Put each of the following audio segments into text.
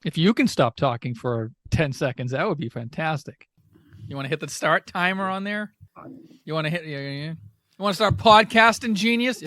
If you can stop talking for 10 seconds, that would be fantastic. You want to hit the start timer on there? You want to hit? You want to start podcasting, genius?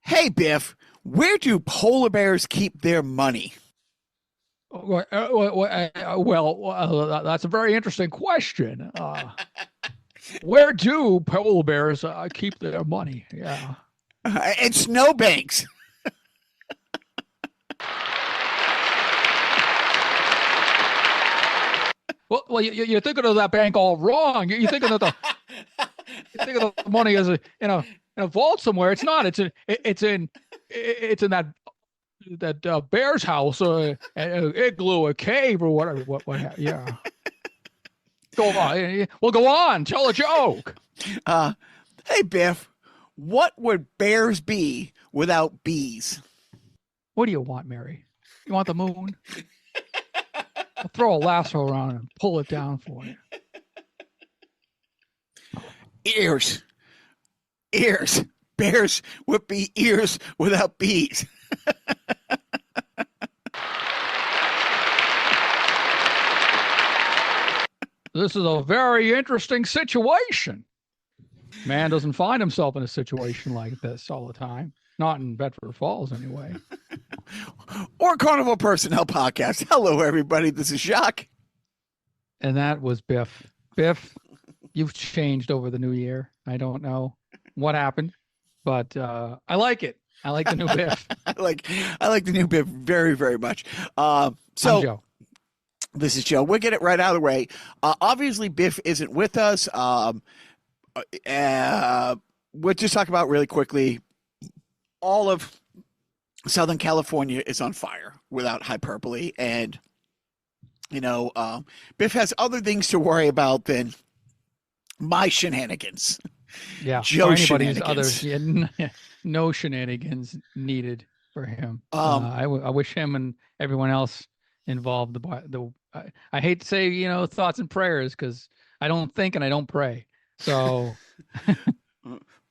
Hey, Biff, where do polar bears keep their money? Well, that's a very interesting question. Where do polar bears keep their money? Yeah. In snowbanks. Well, you're thinking of that bank all wrong. You're thinking that you're thinking of the money as in a vault somewhere. It's not. It's in that bear's house, an igloo, a cave, or whatever. What? Yeah. Go on. Well, go on. Tell a joke. Hey, Biff, what would bears be without bees? What do you want, Mary? You want the moon? I'll throw a lasso around and pull it down for you. Ears. Bears would be ears without bees. This is a very interesting situation. Man doesn't find himself in a situation like this all the time. Not in Bedford Falls, anyway. Or Carnival Personnel Podcast. Hello, everybody. This is Jacques. And that was Biff. Biff, you've changed over the new year. I don't know what happened, but I like it. I like the new Biff. I like the new Biff very, very much. I'm Joe. This is Joe. We'll get it right out of the way. Obviously, Biff isn't with us. We'll just talk about really quickly. All of Southern California is on fire without hyperbole. And, Biff has other things to worry about than my shenanigans. Yeah. Joe anybody's shenanigans. No shenanigans needed for him. I wish him and everyone else involved I hate to say, thoughts and prayers, because I don't think and I don't pray. So,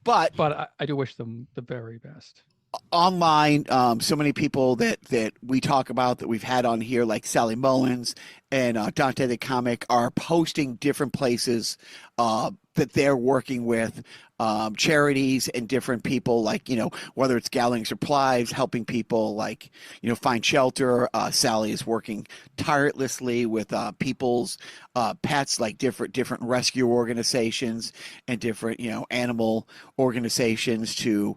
but I do wish them the very best. Online, so many people that we talk about that we've had on here, like Sally Mullins and Dante the Comic, are posting different places that they're working with, charities and different people, like, whether it's gathering supplies, helping people, like, find shelter. Sally is working tirelessly with people's pets, like different rescue organizations and different, animal organizations to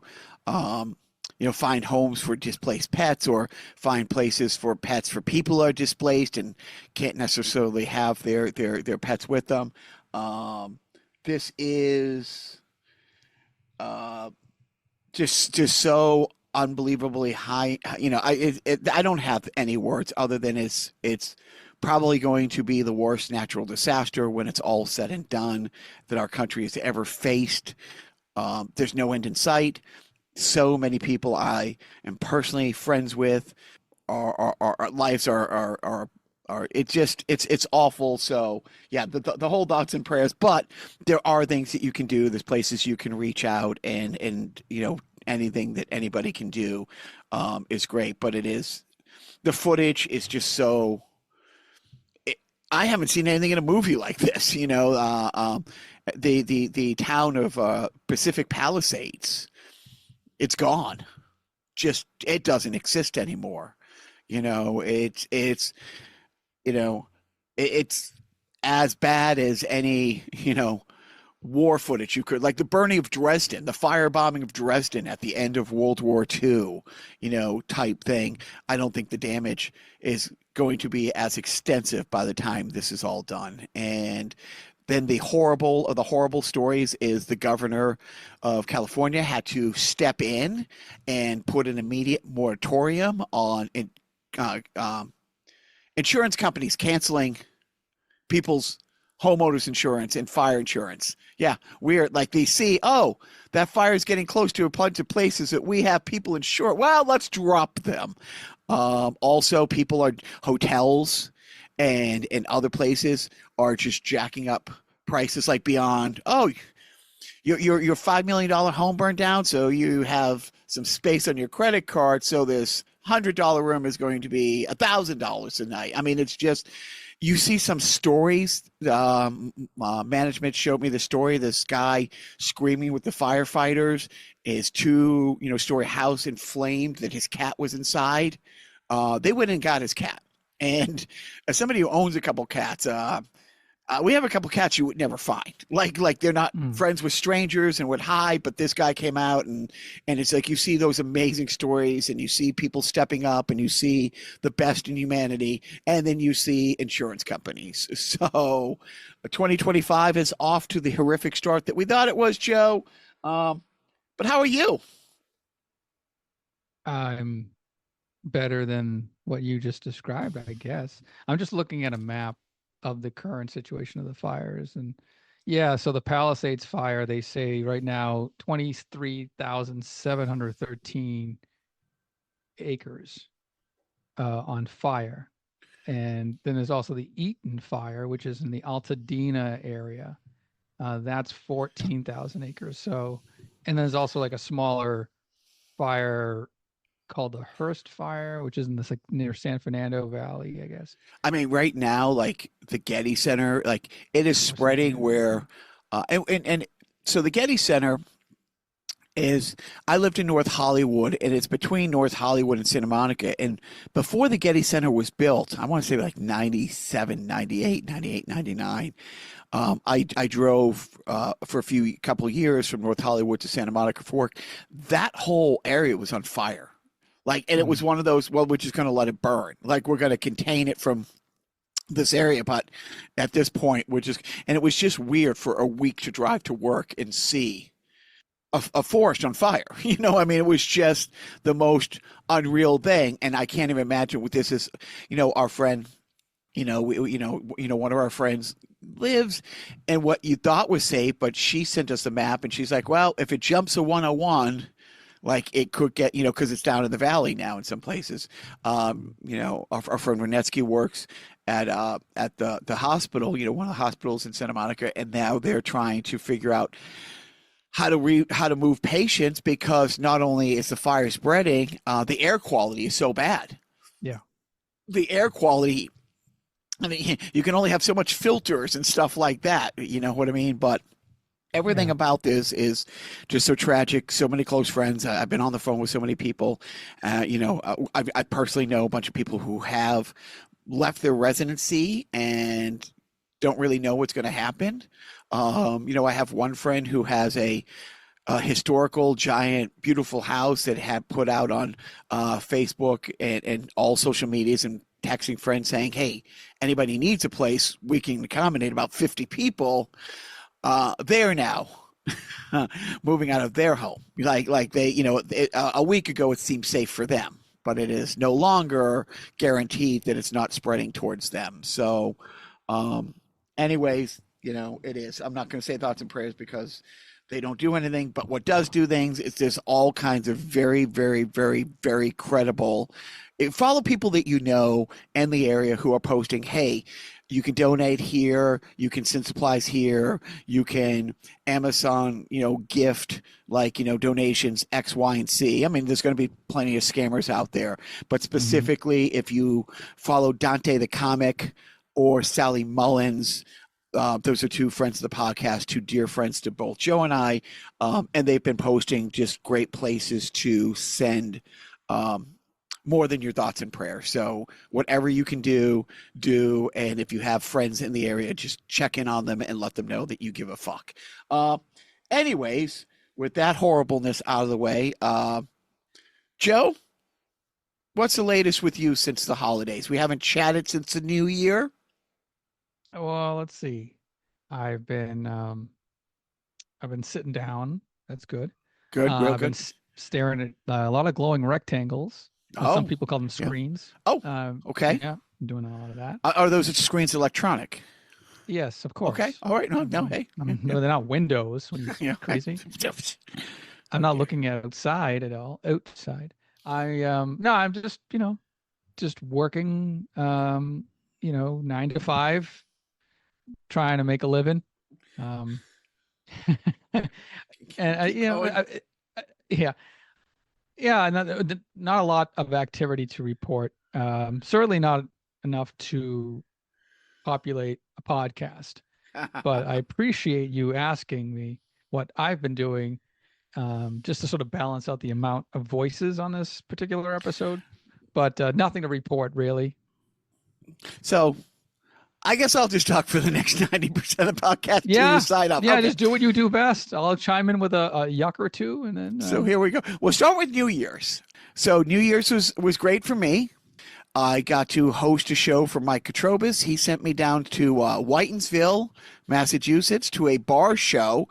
find homes for displaced pets, or find places for pets for people who are displaced and can't necessarily have their pets with them. This is just so unbelievably high. I don't have any words other than it's probably going to be the worst natural disaster when it's all said and done that our country has ever faced. There's no end in sight. So many people I am personally friends with, our lives are it's awful. So yeah, the whole thoughts and prayers, but there are things that you can do. There's places you can reach out, and anything that anybody can do is great. But the footage is just so. I haven't seen anything in a movie like this. The town of Pacific Palisades. It's gone. Just, it doesn't exist anymore. It's as bad as any, war footage you could, like the burning of Dresden, the firebombing of Dresden at the end of World War II, type thing. I don't think the damage is going to be as extensive by the time this is all done. And then the horrible of the horrible stories is the governor of California had to step in and put an immediate moratorium on insurance companies canceling people's homeowners insurance and fire insurance. Yeah, we're like they see, oh, that fire is getting close to a bunch of places that we have people insured. Well, let's drop them. Also, people are hotels and other places are just jacking up prices like beyond. Oh, your $5 million home burned down, so you have some space on your credit card. So this $100 room is going to be $1,000 a night. I mean, it's just you see some stories. Management showed me the story. This guy screaming with the firefighters. His two story house inflamed that his cat was inside. They went and got his cat. And as somebody who owns a couple cats, we have a couple cats you would never find. Like they're not Mm. friends with strangers and would hide, but this guy came out and it's like you see those amazing stories and you see people stepping up and you see the best in humanity and then you see insurance companies. So 2025 is off to the horrific start that we thought it was, Joe. But how are you? I'm better than what you just described, I guess. I'm just looking at a map of the current situation of the fires. And yeah, so the Palisades fire, they say right now 23,713 acres on fire. And then there's also the Eaton fire, which is in the Altadena area. That's 14,000 acres. So, and there's also like a smaller fire called the Hearst Fire, which is in this like near San Fernando Valley, I guess. I mean, right now, like the Getty Center, like it is Or San spreading Fernando. where, and so the Getty Center is I lived in North Hollywood and it's between North Hollywood and Santa Monica. And before the Getty Center was built, I want to say like 97, 98, 98, 99. I drove for couple of years from North Hollywood to Santa Monica for work. That whole area was on fire. Like, and it Mm. was one of those, well, we're just going to let it burn. Like, we're going to contain it from this area. But at this point, and it was just weird for a week to drive to work and see a forest on fire. I mean, it was just the most unreal thing. And I can't even imagine what this is. Our friend, one of our friends lives and what you thought was safe, but she sent us a map and she's like, well, if it jumps a 101, like it could get, because it's down in the valley now in some places. Our friend Renetsky works at the hospital, one of the hospitals in Santa Monica, and now they're trying to figure out how to move patients because not only is the fire spreading, the air quality is so bad. Yeah. The air quality, I mean, you can only have so much filters and stuff like that. You know what I mean? But everything Yeah. about this is just so tragic. So many close friends. I've been on the phone with so many people. I personally know a bunch of people who have left their residency and don't really know what's going to happen. I have one friend who has a historical, giant, beautiful house that had put out on Facebook and all social medias and texting friends saying, "Hey, anybody needs a place, we can accommodate about 50 people." They're now moving out of their home. Like they, a week ago it seemed safe for them, but it is no longer guaranteed that it's not spreading towards them. So, um, anyways, it is. I'm not going to say thoughts and prayers because they don't do anything. But what does do things is there's all kinds of very, very, very, very credible. Follow people that you know in the area who are posting, hey, you can donate here, you can send supplies here, you can Amazon, gift like, donations X, Y, and Z. I mean, there's going to be plenty of scammers out there, but Hmm. specifically if you follow Dante the comic or Sally Mullins, those are two friends of the podcast, two dear friends to both Joe and I, and they've been posting just great places to send um, more than your thoughts and prayers. So whatever you can do. And if you have friends in the area, just check in on them and let them know that you give a fuck. Uh, anyways, with that horribleness out of the way, Joe, what's the latest with you since the holidays? We haven't chatted since the new year. Well, let's see. I've been um I've been sitting down. That's good. Good, real I've been good. staring at a lot of glowing rectangles. Some Oh, people call them yeah. screens. Oh, okay. Yeah, I'm doing a lot of that. Are those screens electronic? Yes, of Okay. course. All right. No, no. Hey. Yeah. No, they're not windows. What are you Yeah. crazy? I'm not Okay. looking outside at all. Outside. No, I'm just, just working 9 to 5, trying to make a living. Um and Keep going. yeah. Yeah, not a lot of activity to report. Certainly not enough to populate a podcast. But I appreciate you asking me what I've been doing, just to sort of balance out the amount of voices on this particular episode. But nothing to report, really. So I guess I'll just talk for the next 90% of the podcast until you Yeah, sign off. yeah, Okay. just do what you do best. I'll chime in with a yuck or two, and then So here we go. We'll start with New Year's. So New Year's was great for me. I got to host a show for Mike Katrobis. He sent me down to Whitensville, Massachusetts, to a bar show.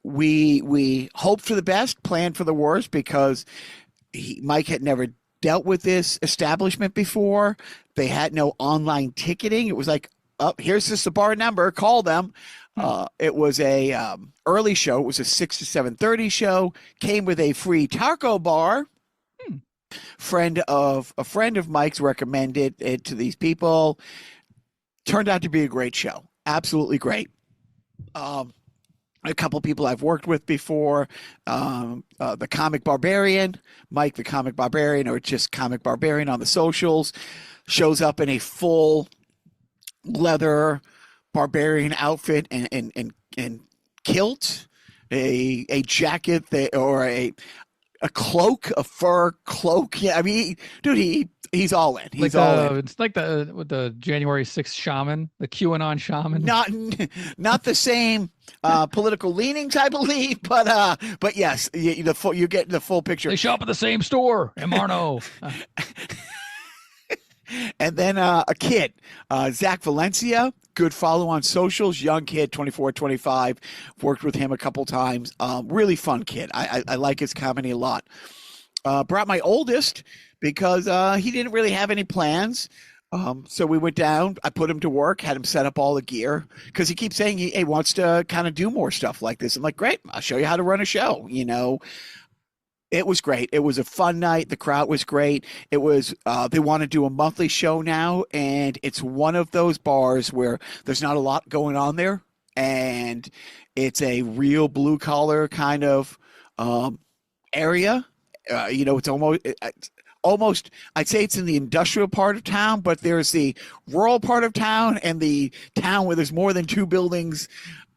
We hoped for the best, planned for the worst, because Mike had never dealt with this establishment before. They had no online ticketing. It was like, oh, here's just the bar number. Call them. It was a early show. It was a 6 to 7:30 show. Came with a free taco bar. A friend of Mike's recommended it to these people. Turned out to be a great show. Absolutely great. A couple people I've worked with before, the Comic Barbarian, Mike the Comic Barbarian, or just Comic Barbarian on the socials, shows up in a full leather barbarian outfit and kilt, a jacket or a cloak, a fur cloak. Yeah, I mean, dude, he's all in. He's all in. It's like the January 6th shaman, the QAnon shaman. Not the same political leanings, I believe, but yes, you get the full picture. They shop at the same store, Marno. And then a kid, Zach Valencia, good follow on socials, young kid, 24, 25. Worked with him a couple times. Really fun kid. I like his comedy a lot. Brought my oldest because he didn't really have any plans. So we went down. I put him to work, had him set up all the gear because he keeps saying he wants to kind of do more stuff like this. I'm like, great, I'll show you how to run a show. It was great. It was a fun night. The crowd was great. It was, they want to do a monthly show now, and it's one of those bars where there's not a lot going on there, and it's a real blue collar kind of area. It's almost, I'd say it's in the industrial part of town, but there's the rural part of town and the town where there's more than 2 buildings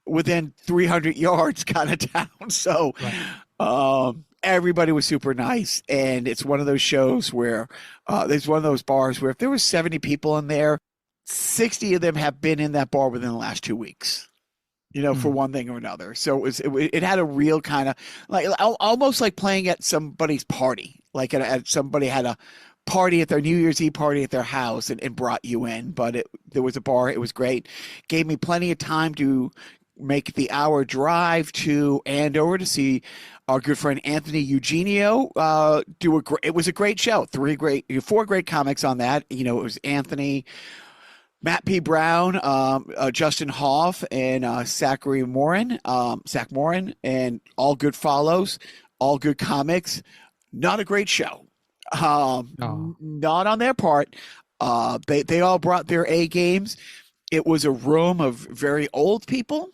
within 300 yards kind of town. So, right. Everybody was super nice, and it's one of those shows where there's one of those bars where if there was 70 people in there, 60 of them have been in that bar within the last 2 weeks, for one thing or another. So it had a real kind of like almost like playing at somebody's party, like at somebody had a party at their New Year's Eve party at their house and brought you in. But there was a bar. It was great. Gave me plenty of time to make the hour drive to Andover to see our good friend Anthony Eugenio it was a great show. 4 great comics on that. It was Anthony, Matt P. Brown, Justin Hoff, and Zach Morin, and all good follows, all good comics. Not a great show. Not on their part. They all brought their A games. It was a room of very old people.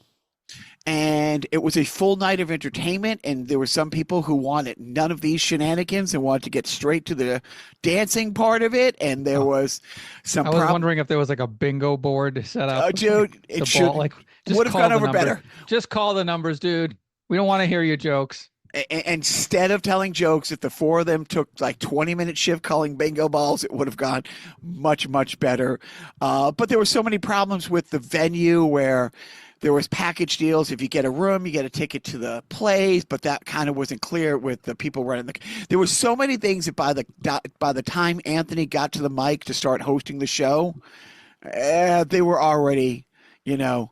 And it was a full night of entertainment, and there were some people who wanted none of these shenanigans and wanted to get straight to the dancing part of it. And there was some. I was wondering if there was like a bingo board set up. Dude, it should would have gone over better. Just call the numbers, dude. We don't want to hear your jokes. Instead of telling jokes, if the 4 of them took like 20-minute shift calling bingo balls, it would have gone much, much better. But there were so many problems with the venue where there was package deals. If you get a room, you get a ticket to the plays, but that kind of wasn't clear with the people running there were so many things that by the time Anthony got to the mic to start hosting the show, they were already, the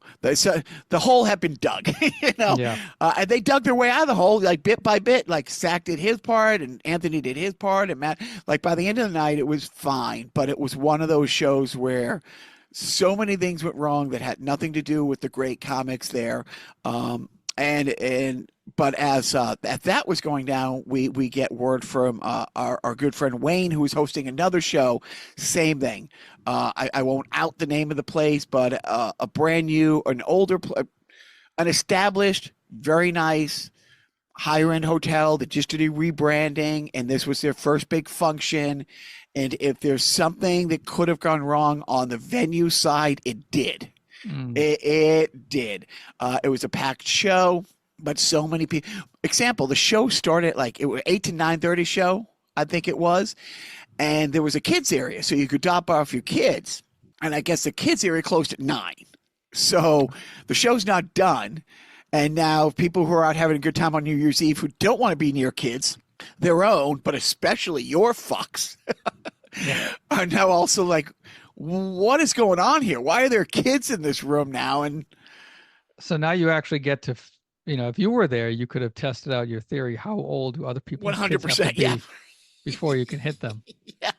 hole had been dug, Yeah. And they dug their way out of the hole, like bit by bit, like Zach did his part and Anthony did his part and Matt, like by the end of the night, it was fine, but it was one of those shows where So many things went wrong that had nothing to do with the great comics there. And but as that was going down, we get word from our good friend Wayne, who was hosting another show. Same thing. I won't out the name of the place, but a brand new, an established, very nice higher end hotel that just did a rebranding, and this was their first big function. And if there's something that could have gone wrong on the venue side, it did. It did. It was a packed show, but so many people. Example: the show started like it was 8 to 9:30 show, I think it was, and there was a kids area, so you could drop off your kids. And I guess the kids area closed at 9, so the show's not done. And now people who are out having a good time on New Year's Eve who don't want to be near kids, their own, but especially your fucks, are now also like, what is going on here? Why are there kids in this room now? And so now you actually get to, if you were there, you could have tested out your theory. How old do other people's kids have to be before you can hit them? Yeah.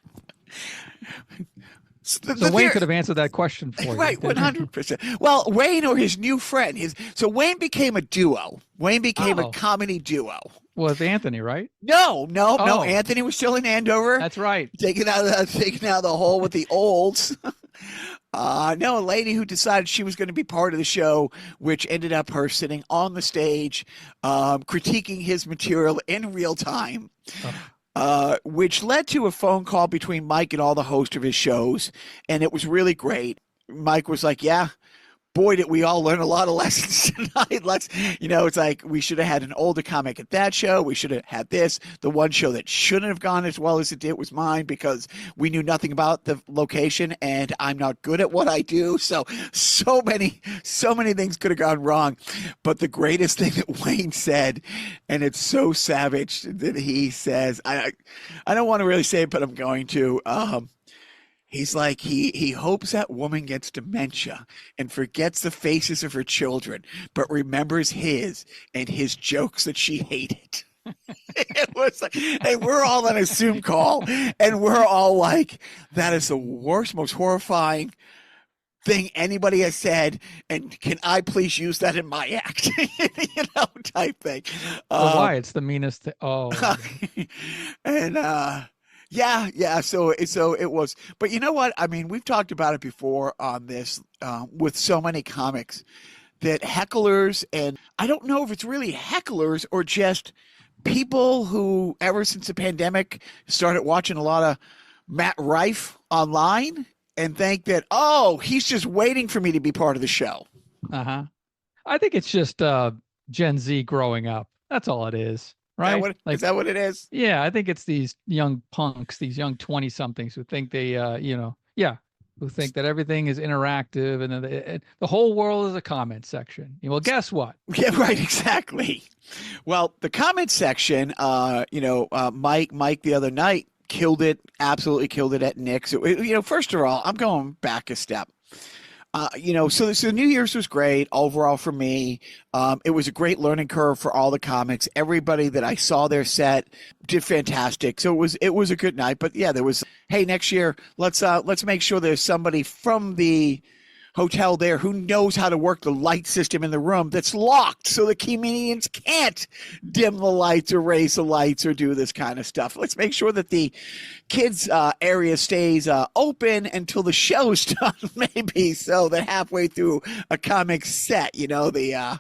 So Wayne could have answered that question for you. Right, 100%. Well, Wayne or his new friend. So Wayne became a duo. Wayne became a comedy duo. With Anthony, right? No. Anthony was still in Andover. That's right. Taking out the hole with the olds. No, a lady who decided she was going to be part of the show, which ended up her sitting on the stage, critiquing his material in real time. Which led to a phone call between Mike and all the hosts of his shows, and it was really great. Mike was like, yeah, boy, did we all learn a lot of lessons tonight. It's like we should have had an older comic at that show. We should have had this. The one show that shouldn't have gone as well as it did was mine because we knew nothing about the location, and I'm not good at what I do. So many things could have gone wrong. But the greatest thing that Wayne said, and it's so savage that he says, I don't want to really say it, but I'm going to. He's like, he hopes that woman gets dementia and forgets the faces of her children, but remembers his and his jokes that she hated. It was like, and we're all on a Zoom call, and we're all like, that is the worst, most horrifying thing anybody has said, and can I please use that in my act? Type thing. Why? It's the meanest thing. Oh. And yeah. So it was, but you know what? I mean, we've talked about it before on this with so many comics that hecklers, and I don't know if it's really hecklers or just people who ever since the pandemic started watching a lot of Matt Rife online and think that, oh, he's just waiting for me to be part of the show. I think it's just Gen Z growing up. That's all it is. Right? Is that what it is? Yeah, I think it's these young punks, these young 20-somethings who think they, who think that everything is interactive and the whole world is a comment section. Well, guess what? Yeah, right, exactly. Well, the comment section, Mike the other night absolutely killed it at Nick's. First of all, I'm going back a step. So New Year's was great overall for me. It was a great learning curve for all the comics. Everybody that I saw their set did fantastic. So it was a good night. But yeah, there was, hey, next year let's make sure there's somebody from the hotel there who knows how to work the light system in the room that's locked so the comedians can't dim the lights or raise the lights or do this kind of stuff. Let's make sure that the kids area stays open until the show's done, maybe, so that halfway through a comic set, the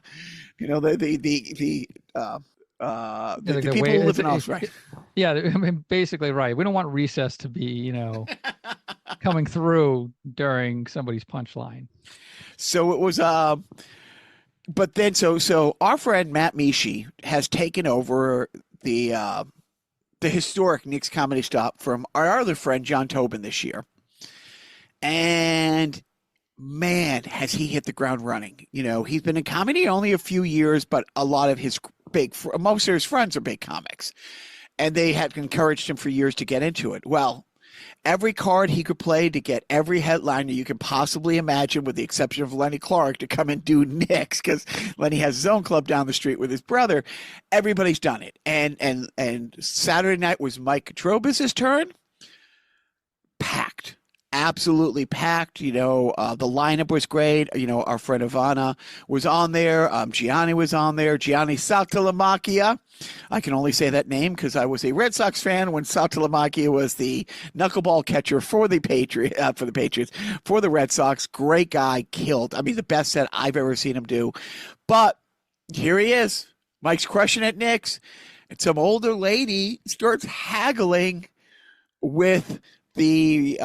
people who live in house, right? Yeah, I mean, basically, right. We don't want recess to be, coming through during somebody's punchline. So it was, but then so our friend Matt Mishi has taken over the historic Nick's Comedy Stop from our other friend John Tobin this year, and man, has he hit the ground running. He's been in comedy only a few years, but a lot of his most of his friends are big comics, and they had encouraged him for years to get into it. Well, every card he could play to get every headliner you can possibly imagine, with the exception of Lenny Clark, to come and do Nick's, because Lenny has his own club down the street with his brother. Everybody's done it. And Saturday night was Mike Katrobis' turn. Packed. absolutely packed. The lineup was great. Our friend Ivana was on there. Gianni was on there. Gianni Saltalamacchia. I can only say that name because I was a Red Sox fan when Saltalamacchia was the knuckleball catcher for the Patriots, for the Red Sox. Great guy, killed. I mean, the best set I've ever seen him do. But here he is. Mike's crushing at Knicks. And some older lady starts haggling with the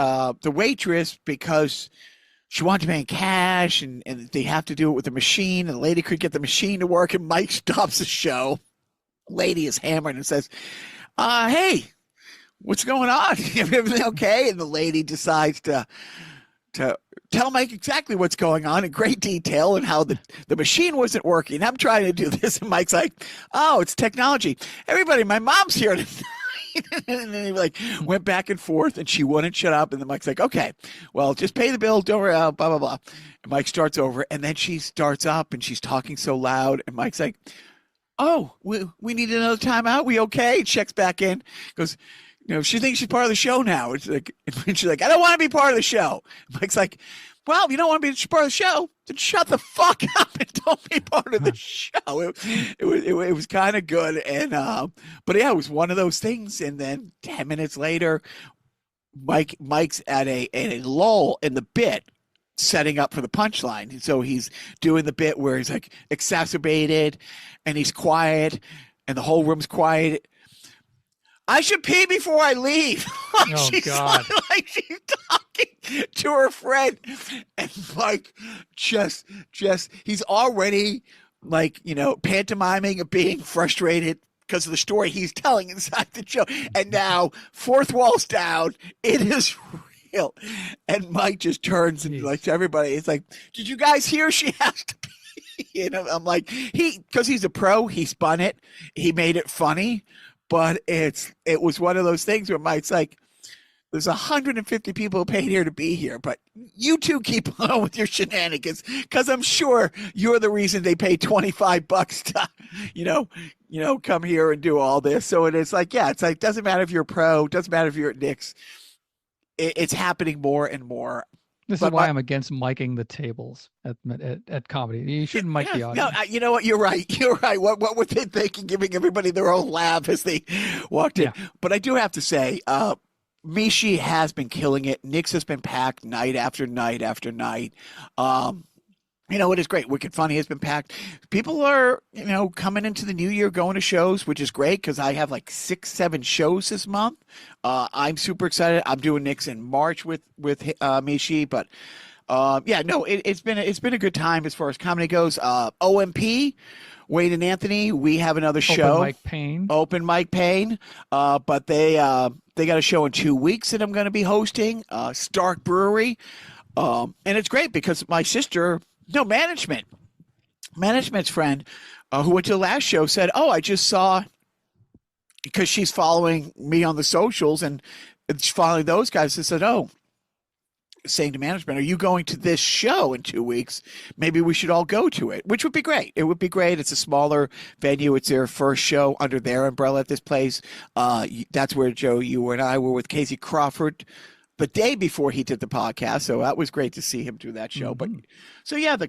waitress because she wanted to pay in cash, and they have to do it with the machine. And the lady could get the machine to work, and Mike stops the show. Lady is hammered and says, hey, what's going on? Everything okay? And the lady decides to tell Mike exactly what's going on in great detail and how the machine wasn't working. I'm trying to do this. And Mike's like, oh, it's technology. Everybody, my mom's here tonight. And then he went back and forth, and she wouldn't shut up. And then Mike's like, okay, well, just pay the bill. Don't worry, blah, blah, blah. And Mike starts over, and then she starts up, and she's talking so loud. And Mike's like, oh, we need another timeout. We okay? Checks back in, goes, she thinks she's part of the show now. It's like, and she's like, I don't want to be part of the show. Mike's like, well, if you don't want to be part of the show, then shut the fuck up and don't be part of the show. It was kind of good. And, but yeah, it was one of those things. And then 10 minutes later, Mike's at a lull in the bit, setting up for the punchline. And so he's doing the bit where he's like exacerbated and he's quiet and the whole room's quiet. I should pee before I leave. Oh, God. Like she's talking to her friend. And Mike just he's already pantomiming of being frustrated because of the story he's telling inside the show. And now, fourth wall's down. It is real. And Mike just turns and to everybody, it's like, did you guys hear she has to pee? I'm like, because he's a pro, he spun it. He made it funny. But it was one of those things where Mike's like, there's 150 people who paid here to be here, but you two keep on with your shenanigans because I'm sure you're the reason they pay $25 to, come here and do all this. So it's like, yeah, it's like, doesn't matter if you're a pro, doesn't matter if you're at Knicks. It's happening more and more. This is why I'm against miking the tables at comedy. You shouldn't mic the audience. No, you know what? You're right. You're right. What were they thinking, giving everybody their own laugh as they walked in? Yeah. But I do have to say, Mishi has been killing it. Knicks has been packed night after night after night. It is great. Wicked Funny has been packed. People are, coming into the new year, going to shows, which is great because I have like 6-7 shows this month. I'm super excited. I'm doing Knicks in March with Mishi, but it's been a good time as far as comedy goes. OMP, Wayne and Anthony, we have another show. Open Mike Payne. But they got a show in 2 weeks that I'm going to be hosting. Stark Brewery, and it's great because my sister. No, management's friend who went to the last show said, oh, I just saw, because she's following me on the socials and she's following those guys. They said, oh, saying to management, are you going to this show in 2 weeks? Maybe we should all go to it, which would be great. It would be great. It's a smaller venue. It's their first show under their umbrella at this place. That's where, Joe, you and I were with Casey Crawford the day before he did the podcast, so that was great to see him do that show. Mm-hmm. But so yeah, the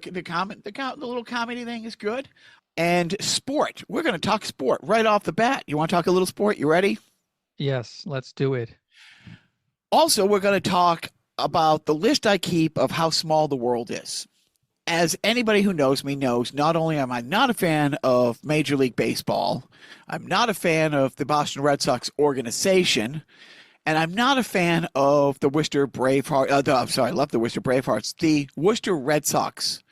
little comedy thing is good. And sport, we're going to talk sport right off the bat. You want to talk a little sport? You ready? Yes, let's do it. Also, we're going to talk about the list I keep of how small the world is. As anybody who knows me knows, not only am I not a fan of Major League Baseball, I'm not a fan of the Boston Red Sox organization. And I'm not a fan of the Worcester Bravehearts. I love the Worcester Bravehearts. The Worcester Red Sox.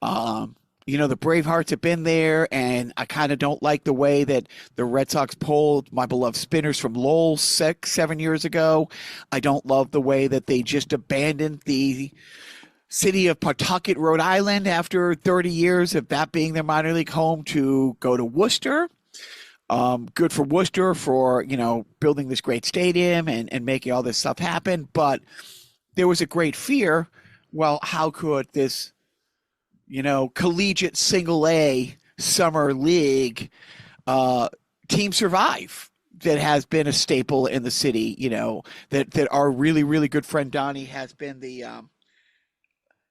The Bravehearts have been there, and I kind of don't like the way that the Red Sox pulled my beloved Spinners from Lowell 6-7 years ago. I don't love the way that they just abandoned the city of Pawtucket, Rhode Island, after 30 years of that being their minor league home to go to Worcester. Good for Worcester for, building this great stadium and making all this stuff happen. But there was a great fear. Well, how could this, collegiate single A summer league team survive? that has been a staple in the city, you know, that our really, really good friend Donnie has been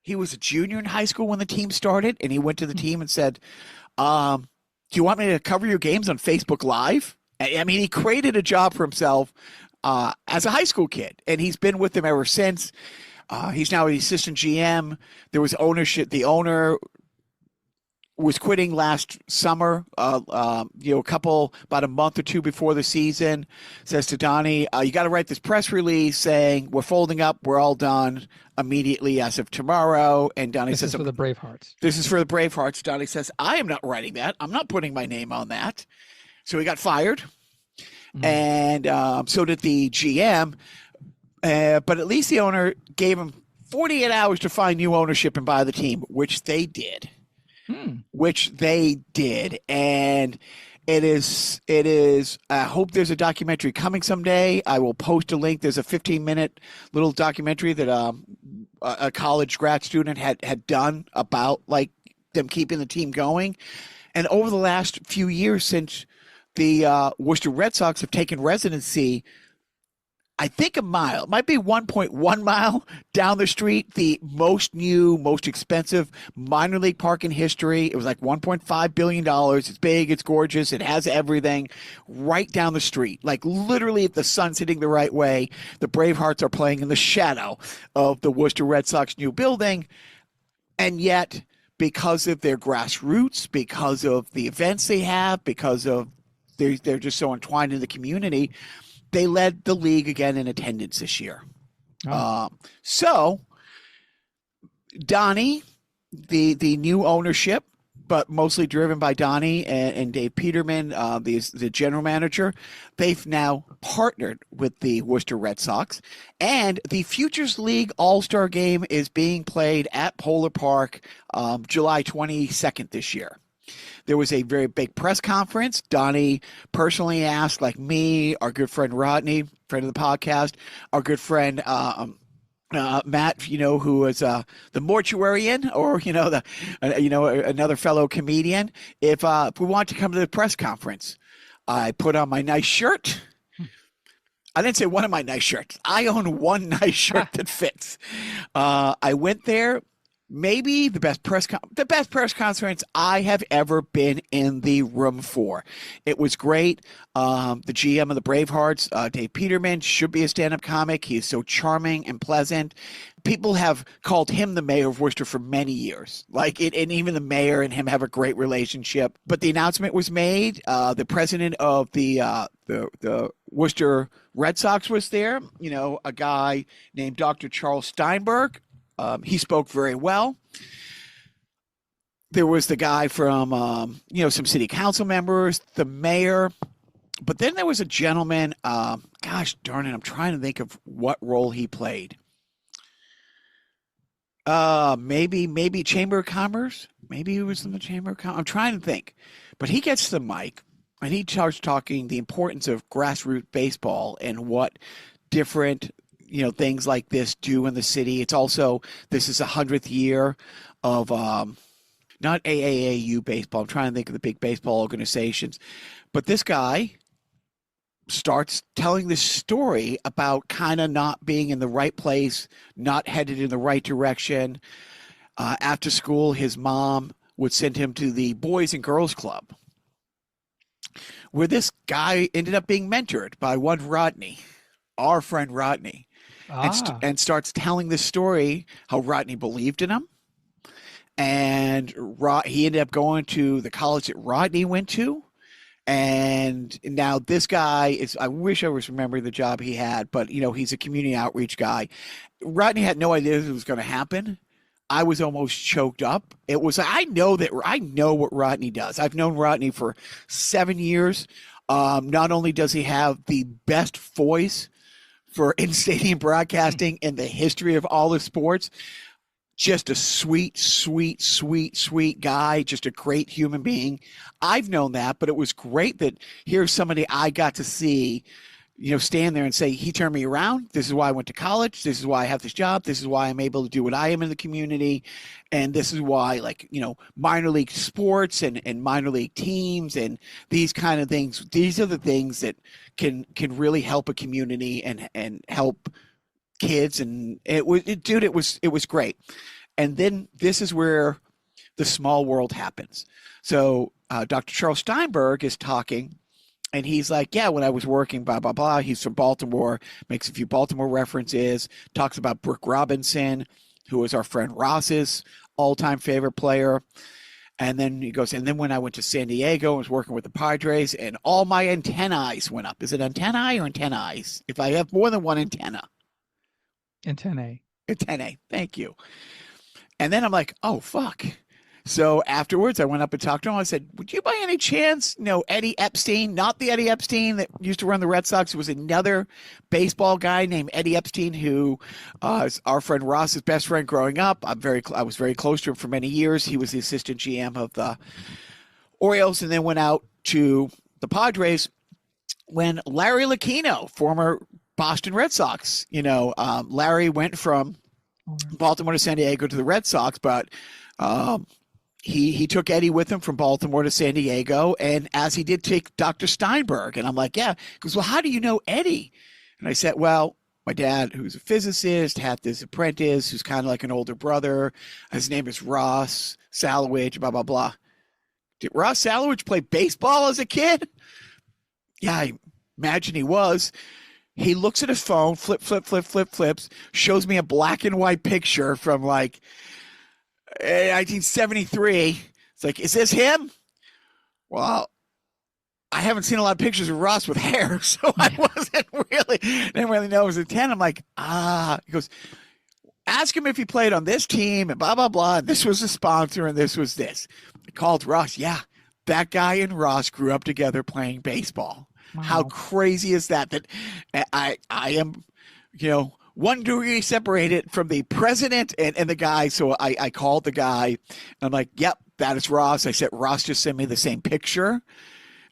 he was a junior in high school when the team started, and he went to the team and said, do you want me to cover your games on Facebook Live? I mean, he created a job for himself as a high school kid, and he's been with them ever since. He's now the assistant GM. There was ownership. The owner was quitting last summer, about a month or two before the season. Says to Donnie, you got to write this press release saying we're folding up, we're all done immediately as of tomorrow. And Donnie says, "This is for the Bravehearts." This is for the Bravehearts. Donnie says, I am not writing that. I'm not putting my name on that. So he got fired. And so did the GM. But at least the owner gave him 48 hours to find new ownership and buy the team, which they did. And it is, I hope there's a documentary coming someday. I will post a link. There's a 15-minute little documentary that a college grad student had done about like them keeping the team going. And over the last few years since the Worcester Red Sox have taken residency, I think a mile, it might be 1.1 mile down the street, the most expensive minor league park in history. It was like $1.5 billion. It's big, it's gorgeous, it has everything right down the street. Like literally if the sun's hitting the right way, the Bravehearts are playing in the shadow of the Worcester Red Sox new building. And yet, because of their grassroots, because of the events they have, because of they're just so entwined in the community, they led the league again in attendance this year. So Donnie, the new ownership, but mostly driven by Donnie and Dave Peterman, the general manager, they've now partnered with the Worcester Red Sox. And the Futures League All-Star Game is being played at Polar Park July 22nd this year. There was a very big press conference. Donnie personally asked, like me, our good friend Rodney, friend of the podcast, our good friend Matt, who is the mortuarian, or another fellow comedian. If we want to come to the press conference, I put on my nice shirt. I didn't say one of my nice shirts. I own one nice shirt that fits. I went there. Maybe the best press conference I have ever been in the room for. It was great. The GM of the Bravehearts, Dave Peterman, should be a stand-up comic. He is so charming and pleasant. People have called him the mayor of Worcester for many years. And even the mayor and him have a great relationship. But the announcement was made. The president of the Worcester Red Sox was there. A guy named Dr. Charles Steinberg. He spoke very well. There was the guy from, some city council members, the mayor. But then there was a gentleman, gosh darn it, I'm trying to think of what role he played. Maybe Chamber of Commerce. Maybe he was in the Chamber of Commerce. I'm trying to think. But he gets the mic, and he starts talking the importance of grassroots baseball and what different things like this do in the city. It's also, this is 100th year of not AAAU baseball. I'm trying to think of the big baseball organizations. But this guy starts telling this story about kind of not being in the right place, not headed in the right direction. After school, his mom would send him to the Boys and Girls Club, where this guy ended up being mentored by one Rodney, our friend Rodney. And starts telling this story, how Rodney believed in him. And he ended up going to the college that Rodney went to. And now this guy I wish I was remembering the job he had, but, he's a community outreach guy. Rodney had no idea this was going to happen. I was almost choked up. It was, I know what Rodney does. I've known Rodney for 7 years. Not only does he have the best voice for in-stadium broadcasting in the history of all the sports, just a sweet, sweet, sweet, sweet guy, just a great human being. I've known that, but it was great that here's somebody I got to see stand there and say, he turned me around. This is why I went to college. This is why I have this job. This is why I'm able to do what I am in the community. And this is why, like, minor league sports and minor league teams and these kind of things, these are the things that can really help a community and help kids. And it was great. And then this is where the small world happens. So Dr. Charles Steinberg is talking. And he's like, yeah, when I was working, blah, blah, blah. He's from Baltimore, makes a few Baltimore references, talks about Brooke Robinson, who was our friend Ross's all-time favorite player. And then he goes, and then when I went to San Diego and was working with the Padres, and all my antennae went up. Is it antennae or antennae? If I have more than one antenna. Antennae. Antennae. Thank you. And then I'm like, oh, fuck. So afterwards, I went up and talked to him. I said, would you by any chance know Eddie Epstein? Not the Eddie Epstein that used to run the Red Sox. It was another baseball guy named Eddie Epstein, who is our friend Ross's best friend growing up. I was very close to him for many years. He was the assistant GM of the Orioles and then went out to the Padres when Larry Lucchino, former Boston Red Sox, Larry went from Baltimore to San Diego to the Red Sox, but he took Eddie with him from Baltimore to San Diego, and as he did take Dr. Steinberg. And I'm like, yeah. He goes, well, how do you know Eddie? And I said, well, my dad, who's a physicist, had this apprentice who's kind of like an older brother. His name is Ross Salowich, blah, blah, blah. Did Ross Salowich play baseball as a kid? Yeah, I imagine he was. He looks at his phone, flips, shows me a black and white picture from like 1973. It's like, is this him? Well, I haven't seen a lot of pictures of Ross with hair, so I didn't really know it was a 10. I'm like, he goes, ask him if he played on this team and blah, blah, blah. And this was a sponsor and this was this. I called Ross. Yeah, that guy and Ross grew up together playing baseball. Wow. How crazy is that? That I am, 1 degree separated from the president and the guy. So I called the guy. And I'm like, yep, that is Ross. I said, Ross just sent me the same picture.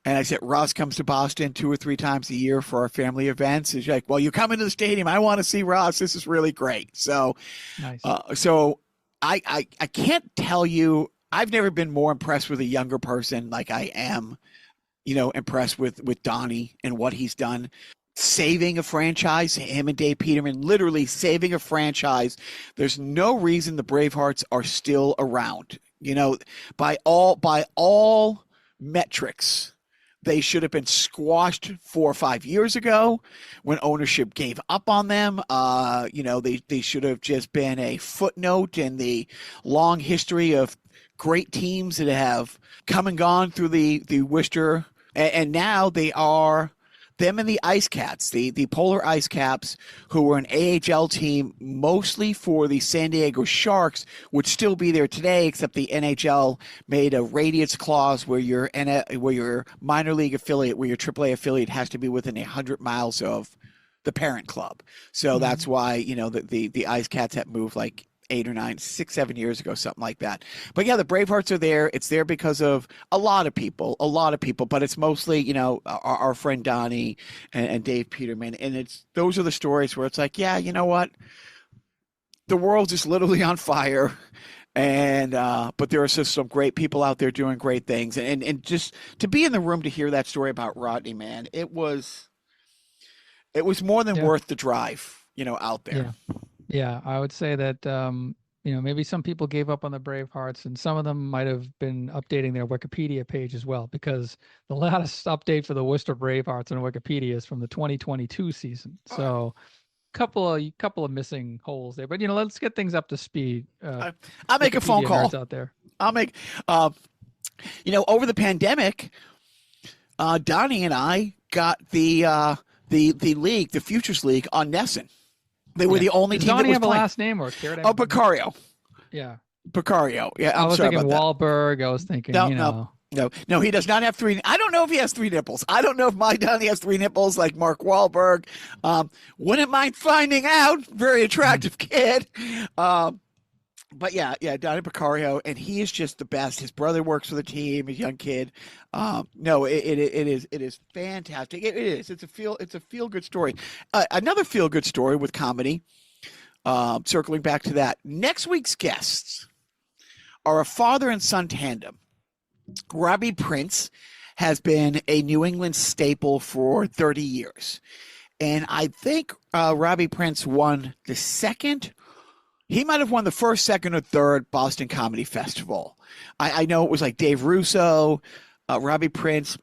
And I said, Ross comes to Boston 2 or 3 times a year for our family events. He's like, well, you come into the stadium. I want to see Ross. This is really great. So, nice. So I can't tell you, I've never been more impressed with a younger person like I am, impressed with Donnie and what he's done. Saving a franchise, him and Dave Peterman, literally saving a franchise. There's no reason the Bravehearts are still around. By all metrics, they should have been squashed 4 or 5 years ago when ownership gave up on them. They should have just been a footnote in the long history of great teams that have come and gone through the Worcester. And now they are them and the Ice Cats, the Polar Ice Caps, who were an AHL team mostly for the San Diego Sharks, would still be there today, except the NHL made a radius clause where your minor league affiliate, where your AAA affiliate has to be within 100 miles of the parent club. So that's why, the Ice Cats have moved like 8 or 9, 6, 7 years ago, something like that. But yeah, the Bravehearts are there. It's there because of a lot of people, but it's mostly, our friend Donnie and Dave Peterman. And those are the stories where it's like, yeah, you know what? The world's just literally on fire. And, but there are just some great people out there doing great things. And just to be in the room to hear that story about Rodney, man, it was more than worth the drive, out there. Yeah. Yeah, I would say that, maybe some people gave up on the Bravehearts, and some of them might have been updating their Wikipedia page as well, because the latest update for the Worcester Bravehearts on Wikipedia is from the 2022 season. So couple of missing holes there. But, let's get things up to speed. I'll make a phone call out there. I'll make, over the pandemic, Donnie and I got the league, the Futures League on Nessun. They were the only team that was Donnie have playing. A last name or care? Oh, Picario. Yeah. Picario. Yeah, I was thinking Wahlberg. I was thinking, No, he does not have 3. I don't know if he has 3 nipples. I don't know if my Donnie has 3 nipples like Mark Wahlberg. Wouldn't mind finding out. Very attractive kid. but yeah, Donnie Picario, and he is just the best. His brother works for the team, a young kid. No, it is fantastic. It is. It's a feel good story. Another feel good story with comedy. Circling back to that, next week's guests are a father and son tandem. Robbie Prince has been a New England staple for 30 years. And I think Robbie Prince won the second. He might have won the first, second, or third Boston Comedy Festival. I know it was like Dave Russo, Robbie Prince.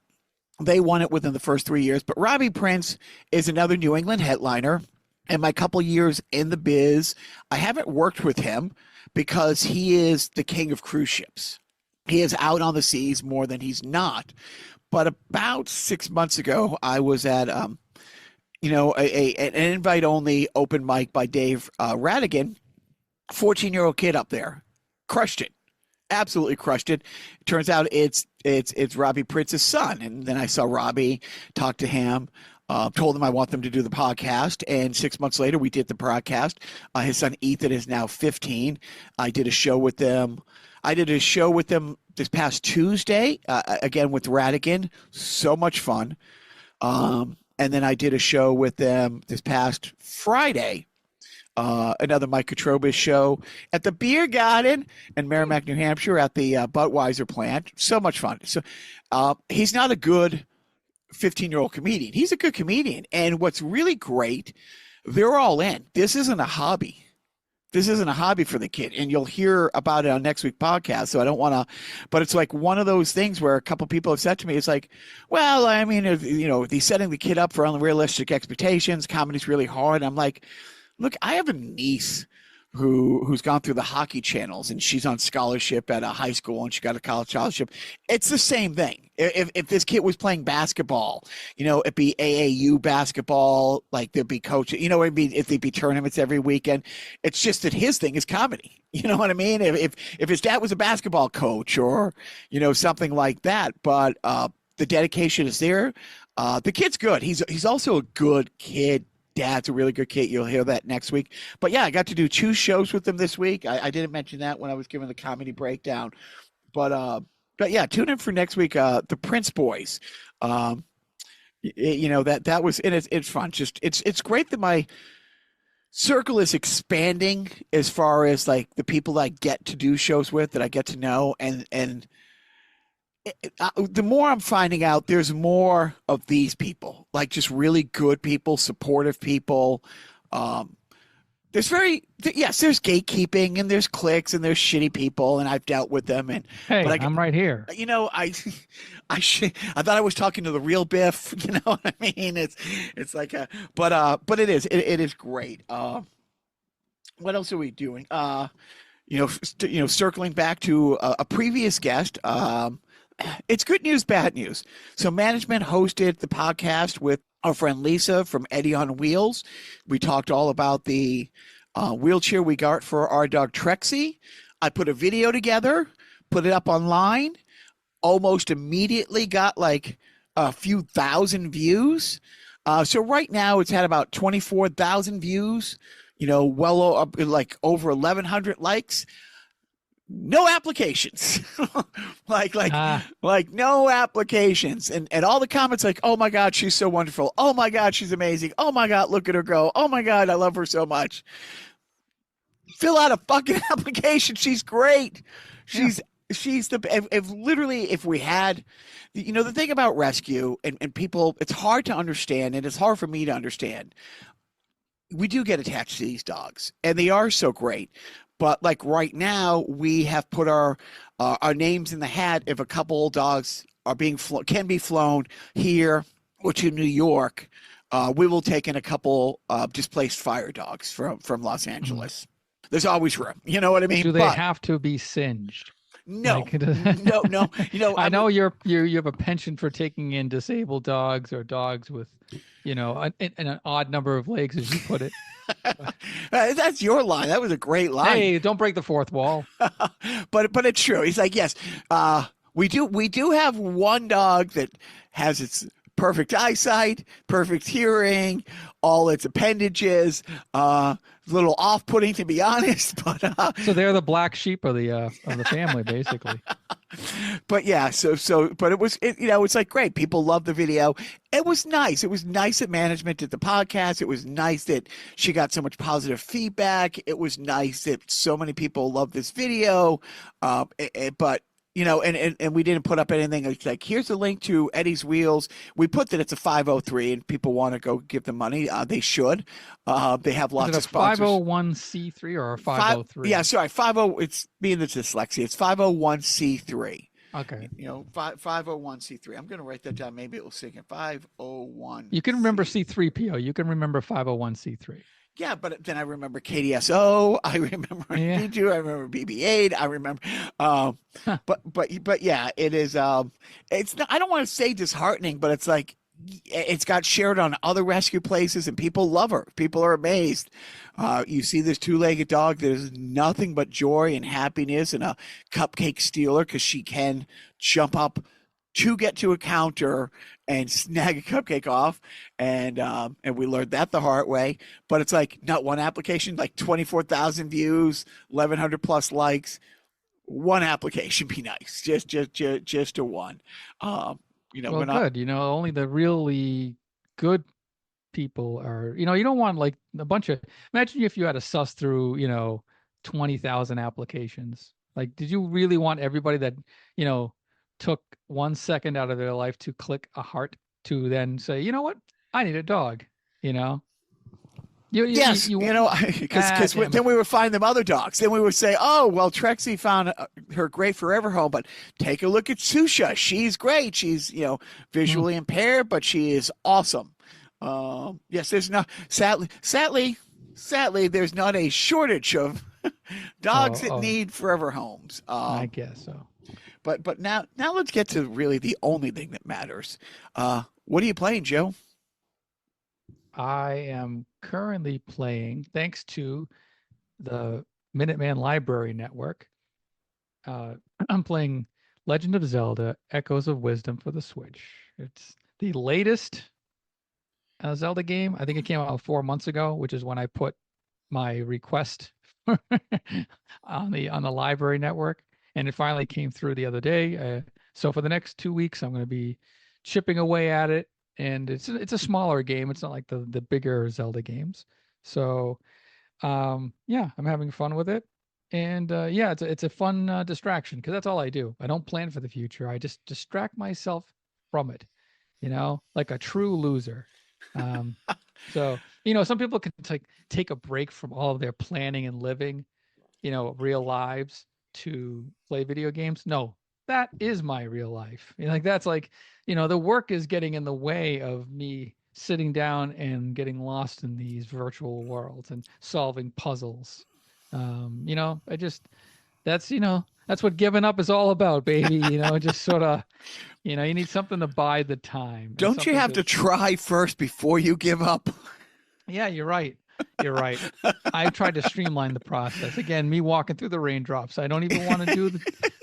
They won it within the first 3 years. But Robbie Prince is another New England headliner. In my couple years in the biz, I haven't worked with him because he is the king of cruise ships. He is out on the seas more than he's not. But about 6 months ago, I was at an invite only open mic by Dave Radigan. 14-year-old kid up there, crushed it, absolutely crushed it. Turns out it's Robbie Prince's son, and then I saw Robbie, talk to him, told him I want them to do the podcast, and 6 months later we did the podcast. His son Ethan is now 15. I did a show with them. This past Tuesday, again with Radigan. So much fun. And then I did a show with them this past Friday. Another Mike Katrobis show at the Beer Garden in Merrimack, New Hampshire, at the Budweiser plant. So much fun. So he's not a good 15-year-old comedian. He's a good comedian. And what's really great, they're all in. This isn't a hobby. This isn't a hobby for the kid. And you'll hear about it on next week's podcast. So I don't want to, but it's like one of those things where a couple people have said to me, it's like, well, I mean, he's setting the kid up for unrealistic expectations. Comedy's really hard. I'm like, look, I have a niece who's gone through the hockey channels, and she's on scholarship at a high school, and she got a college scholarship. It's the same thing. If this kid was playing basketball, it'd be AAU basketball, like there'd be coaching, it'd be, if there'd be tournaments every weekend. It's just that his thing is comedy. You know what I mean? If his dad was a basketball coach or, something like that, but the dedication is there. The kid's good. He's also a good kid. Dad's a really good kid. You'll hear that next week. But yeah, I got to do 2 shows with them this week. I didn't mention that when I was giving the comedy breakdown. But yeah, tune in for next week. The Prince Boys. That was, and it's fun. Just it's great that my circle is expanding as far as like the people I get to do shows with, that I get to know, and the more I'm finding out, there's more of these people, like just really good people, supportive people. There's gatekeeping, and there's cliques, and there's shitty people, and I've dealt with them. But I'm right here. I thought I was talking to the real Biff. You know what I mean? It's like but it is great. What else are we doing? Circling back to a previous guest. It's good news, bad news. So management hosted the podcast with our friend Lisa from Eddie on Wheels. We talked all about the wheelchair we got for our dog Trexi. I put a video together, put it up online, almost immediately got like a few thousand views. So right now it's had about 24,000 views, well up like over 1,100 likes. No applications. like no applications. And all the comments like, oh my God, she's so wonderful. Oh my God, she's amazing. Oh my God, look at her go. Oh my God, I love her so much. Fill out a fucking application. She's great. She's if we had, the thing about rescue and people, it's hard to understand, and it's hard for me to understand. We do get attached to these dogs, and they are so great. But like right now, we have put our names in the hat. If a couple dogs are can be flown here or to New York, we will take in a couple displaced fire dogs from Los Angeles. Mm-hmm. There's always room. You know what I mean? Do they have to be singed? No, no. I know you have a penchant for taking in disabled dogs or dogs with, an odd number of legs, as you put it. That's your line. That was a great line. Hey, don't break the fourth wall. but it's true. He's like, yes, we do have one dog that has its perfect eyesight, perfect hearing, all its appendages. A little off-putting, to be honest, but So they're the black sheep of the family, basically. but yeah, but it's like great. People love the video. It was nice. It was nice that management did the podcast. It was nice that she got so much positive feedback. It was nice that so many people love this video. But and we didn't put up anything like here's a link to Eddie's Wheels. We put that it's a 503 and people want to go give them money. They should. They have Is it lots a of sponsors. 501c3 or a 503? Yeah, sorry, 50. It's being the dyslexia. It's 501c3. Okay. 501c3. I'm going to write that down. Maybe it will sink in 501. You can remember C3PO. You can remember 501c3. Yeah, but then I remember KDSO. I remember B2. I remember BB8. I remember, Huh. but yeah, it is. It's not. I don't want to say disheartening, but it's like it's got shared on other rescue places, and people love her. People are amazed. You see this two-legged dog. There's nothing but joy and happiness, and a cupcake stealer because she can jump up to get to a counter and snag a cupcake off, and we learned that the hard way. But it's like not one application, like 24,000 views, 1,100 plus likes. One application be nice, just a one. Well, good. Only the really good people are, you don't want like a bunch of, imagine if you had to suss through, 20,000 applications. Like, did you really want everybody that, took 1 second out of their life to click a heart to then say, you know what? I need a dog, you know? Yes, because then we would find them other dogs. Then we would say, oh, well, Trexi found her great forever home, but take a look at Susha. She's great. She's, visually impaired, but she is awesome. Yes, there's not, sadly, there's not a shortage of dogs that need forever homes. I guess so. But now let's get to really the only thing that matters. What are you playing, Joe? I am currently playing, thanks to the Minuteman Library Network. I'm playing Legend of Zelda: Echoes of Wisdom for the Switch. It's the latest Zelda game. I think it came out 4 months ago, which is when I put my request on the library network, and it finally came through the other day. So for the next 2 weeks, I'm going to be chipping away at it, and it's a smaller game. It's not like the bigger Zelda games. So yeah, I'm having fun with it, and yeah, it's a fun distraction because that's all I do. I don't plan for the future. I just distract myself from it, like a true loser. So some people can take a break from all of their planning and living, real lives to play video games. No, that is my real life. That's like, the work is getting in the way of me sitting down and getting lost in these virtual worlds and solving puzzles. That's what giving up is all about, baby. Just sort of, you need something to bide the time. Don't you have to try first before you give up? Yeah, you're right. You're right. I've tried to streamline the process. Again, me walking through the raindrops. I don't even want to do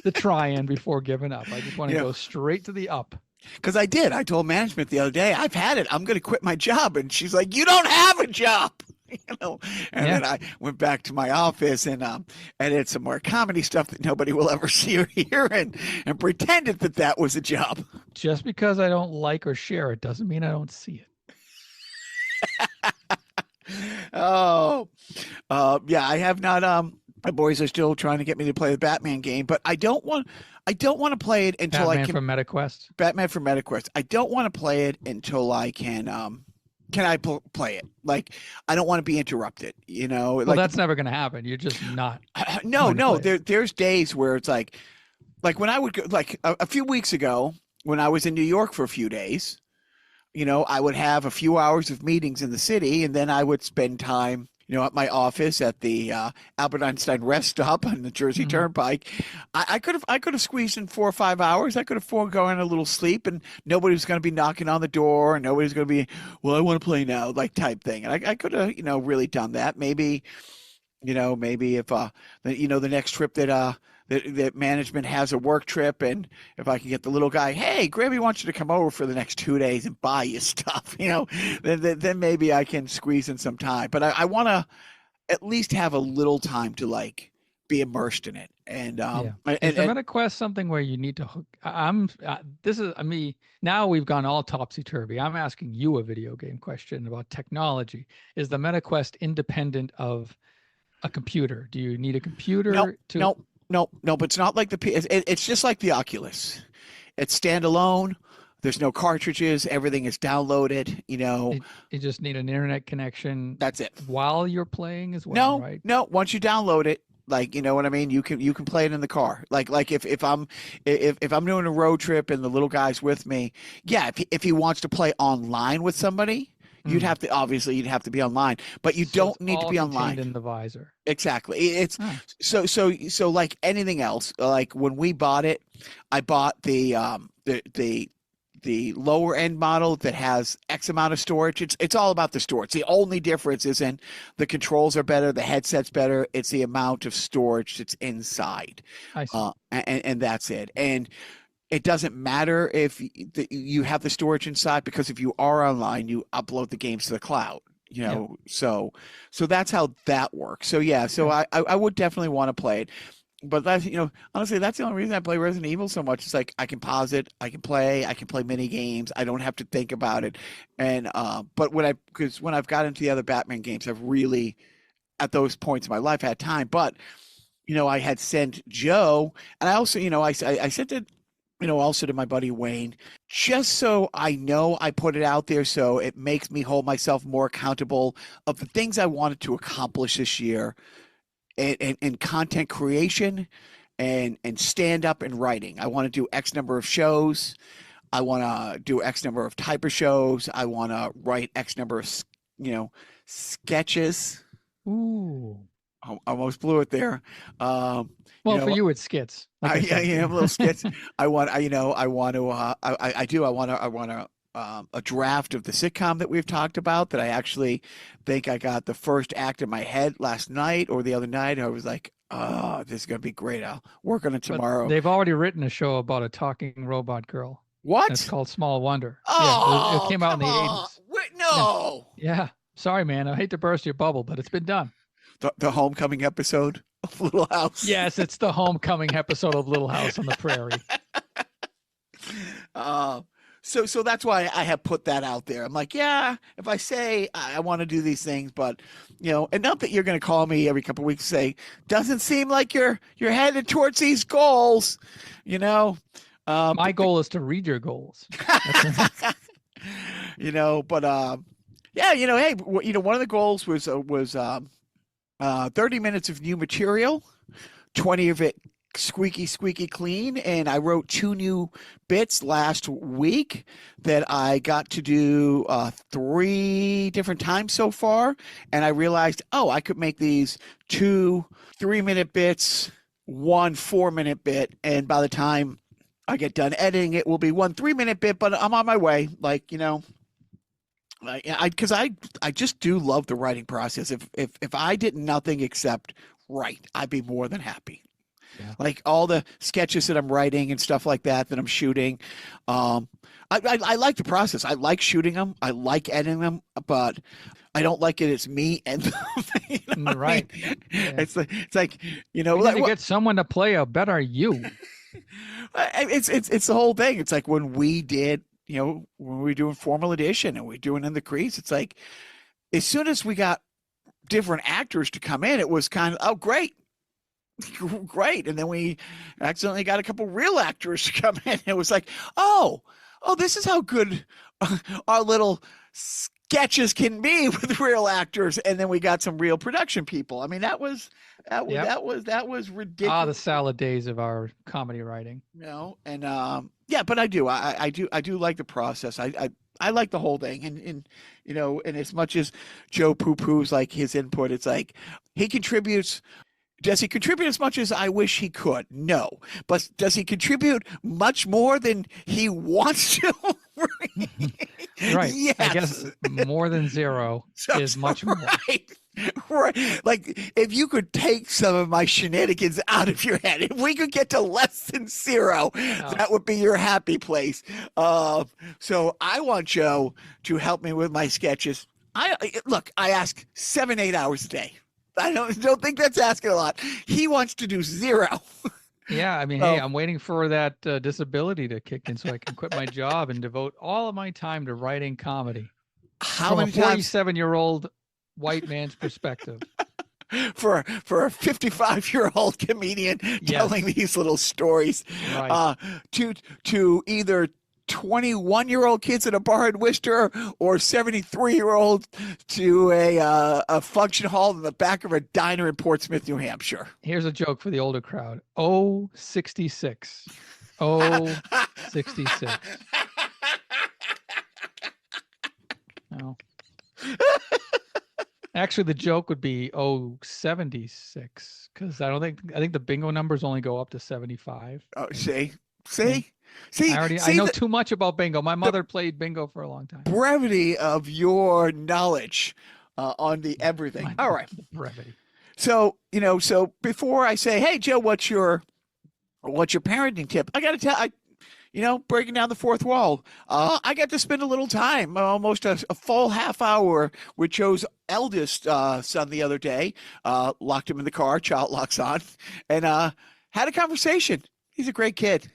the try-in before giving up. I just want to go straight to the up. Because I did. I told management the other day, I've had it. I'm going to quit my job. And she's like, you don't have a job. And then I went back to my office and edited some more comedy stuff that nobody will ever see or hear and pretended that was a job. Just because I don't like or share it doesn't mean I don't see it. Oh, yeah, I have not. My boys are still trying to get me to play the Batman game, but I don't want to play it until Batman from MetaQuest. Batman from MetaQuest. I don't want to play it until I can play it? Like, I don't want to be interrupted, Well, that's never going to happen. You're just not. No. There's days where it's like when I would go, like a few weeks ago when I was in New York for a few days, I would have a few hours of meetings in the city, and then I would spend time, at my office at the Albert Einstein rest stop on the Jersey Turnpike. I could have squeezed in 4 or 5 hours. I could have foregone a little sleep, and nobody was going to be knocking on the door, and nobody's going to be, well, I want to play now, like type thing. And I could have, really done that. Maybe if the next trip that that management has a work trip, and if I can get the little guy, hey, Grammy wants you to come over for the next 2 days and buy you stuff, then maybe I can squeeze in some time. But I want to at least have a little time to like be immersed in it. And Yeah. Is the and MetaQuest something where you need to hook? This is, I mean, now we've gone all topsy-turvy. I'm asking you a video game question about technology. Is the MetaQuest independent of a computer? Do you need a no, computer to, no, no. But it's not like it's just like the Oculus. It's standalone. There's no cartridges. Everything is downloaded. you just need an internet connection That's it. while you're playing as well, No, right? no. Once you download it, like, you know what I mean, you can play it in the car. Like if I'm doing a road trip and the little guy's with me, yeah. If he wants to play online with somebody, Mm. you'd have to be online, but you So it's don't need to all be contained online. in the visor. Exactly. It's Huh. so like anything else. Like when we bought it, I bought the lower end model that has X amount of storage. It's all about the storage. The only difference isn't the controls are better, the headset's better. It's the amount of storage that's inside, I see. and that's it. And it doesn't matter if you have the storage inside, because if you are online, you upload the games to the cloud. Yeah. So that's how that works. So yeah, so Okay. I would definitely want to play it. But that's, honestly, that's the only reason I play Resident Evil so much. It's like I can pause it, I can play mini games. I don't have to think about it. And but because when I've got into the other Batman games, I've really at those points in my life had time. But I had sent Joe, and I also, I sent it, also to my buddy Wayne, just so I know I put it out there, so it makes me hold myself more accountable of the things I wanted to accomplish this year in content creation and stand up and writing. I want to do X number of shows. I want to do X number of type of shows. I want to write X number of, sketches. Ooh. I almost blew it there. Well, for you, it's skits. Like I said. Yeah, little skits. I want a draft of the sitcom that we've talked about, that I actually think I got the first act in my head last night or the other night. I was like, oh, this is going to be great. I'll work on it But tomorrow. they've already written a show about a talking robot girl. And it's What? called Small Wonder. Yeah, it Oh, came out in come the on. 80s. Wait, Yeah. no. Yeah. Sorry, man. I hate to burst your bubble, but it's been done. The homecoming episode of Little House. Yes, it's the homecoming episode of Little House on the Prairie. So that's why I have put that out there. I'm like, yeah, if I say I want to do these things, but and not that you're going to call me every couple of weeks and say, doesn't seem like you're headed towards these goals, My goal is to read your goals. But yeah, hey, one of the goals was 30 minutes of new material, 20 of it squeaky clean, and I wrote 2 new bits last week that I got to do 3 different times so far, and I realized, oh, I could make these 2 3-minute bits, 1 4-minute bit, and by the time I get done editing, it will be 1 3-minute bit, but I'm on my way. Like, because I just do love the writing process. If I did nothing except write, I'd be more than happy. Yeah. Like all the sketches that I'm writing and stuff like that I'm shooting. I like the process. I like shooting them. I like editing them, but I don't like it as me and them. Right. I mean? Yeah. It's like We need to get someone to play a better you. It's the whole thing. It's like when we did, when we were doing Formal Edition and we were doing In the Crease, it's like as soon as we got different actors to come in, it was kind of, oh, great. And then we accidentally got a couple real actors to come in. It was like, oh, this is how good our little sketches can be with real actors. And then we got some real production people. I mean, that was ridiculous. Ah, the salad days of our comedy writing. And yeah, but I do like the process. I like the whole thing, and and as much as Joe poo-poos like his input, it's like he contributes. Does he contribute as much as I wish he could? No. But does he contribute much more than he wants to? Right. Yes. I guess more than 0 is much more. Right. Right. Like, if you could take some of my shenanigans out of your head, if we could get to less than zero, Oh, that would be your happy place. Uh, so I want Joe to help me with my sketches. Look, I ask 7, 8 hours a day. I don't think that's asking a lot. He wants to do zero. yeah. I mean, hey, So I'm waiting for that disability to kick in so I can quit my job and devote all of my time to writing comedy how from a many times 47-year-old white man's perspective. for a 55-year-old comedian telling Yes, these little stories right. uh, to either 21-year-old kids at a bar in Worcester or 73-year-old to a function hall in the back of a diner in Portsmouth, New Hampshire. Here's a joke for the older crowd. Oh, 66. Oh, 66. Oh. Actually, the joke would be oh 76 because I think the bingo numbers only go up to 75. Oh, see, Yeah. see, see, I see know the too much about bingo. My the mother played bingo for a long time. brevity of your knowledge on the everything. My All right. the brevity. So, so before I say, hey, Joe, what's your parenting tip? I got to tell, breaking down the fourth wall. I got to spend a little time, almost a full half hour with Joe's eldest son the other day. Locked him in the car, child locks on, and had a conversation. He's a great kid.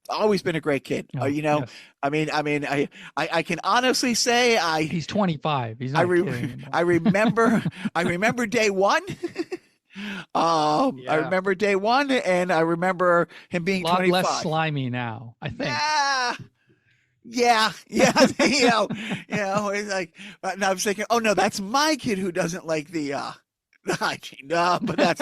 Always been a great kid. Oh, yes. I can honestly say He's 25. He's I not a re, kid anymore. I remember I remember day one. I Yeah. remember day one, and I remember him A being lot less 25. slimy now, I think. Yeah, yeah. It's like, and I was thinking, oh no, that's my kid who doesn't like the hygiene. But that's,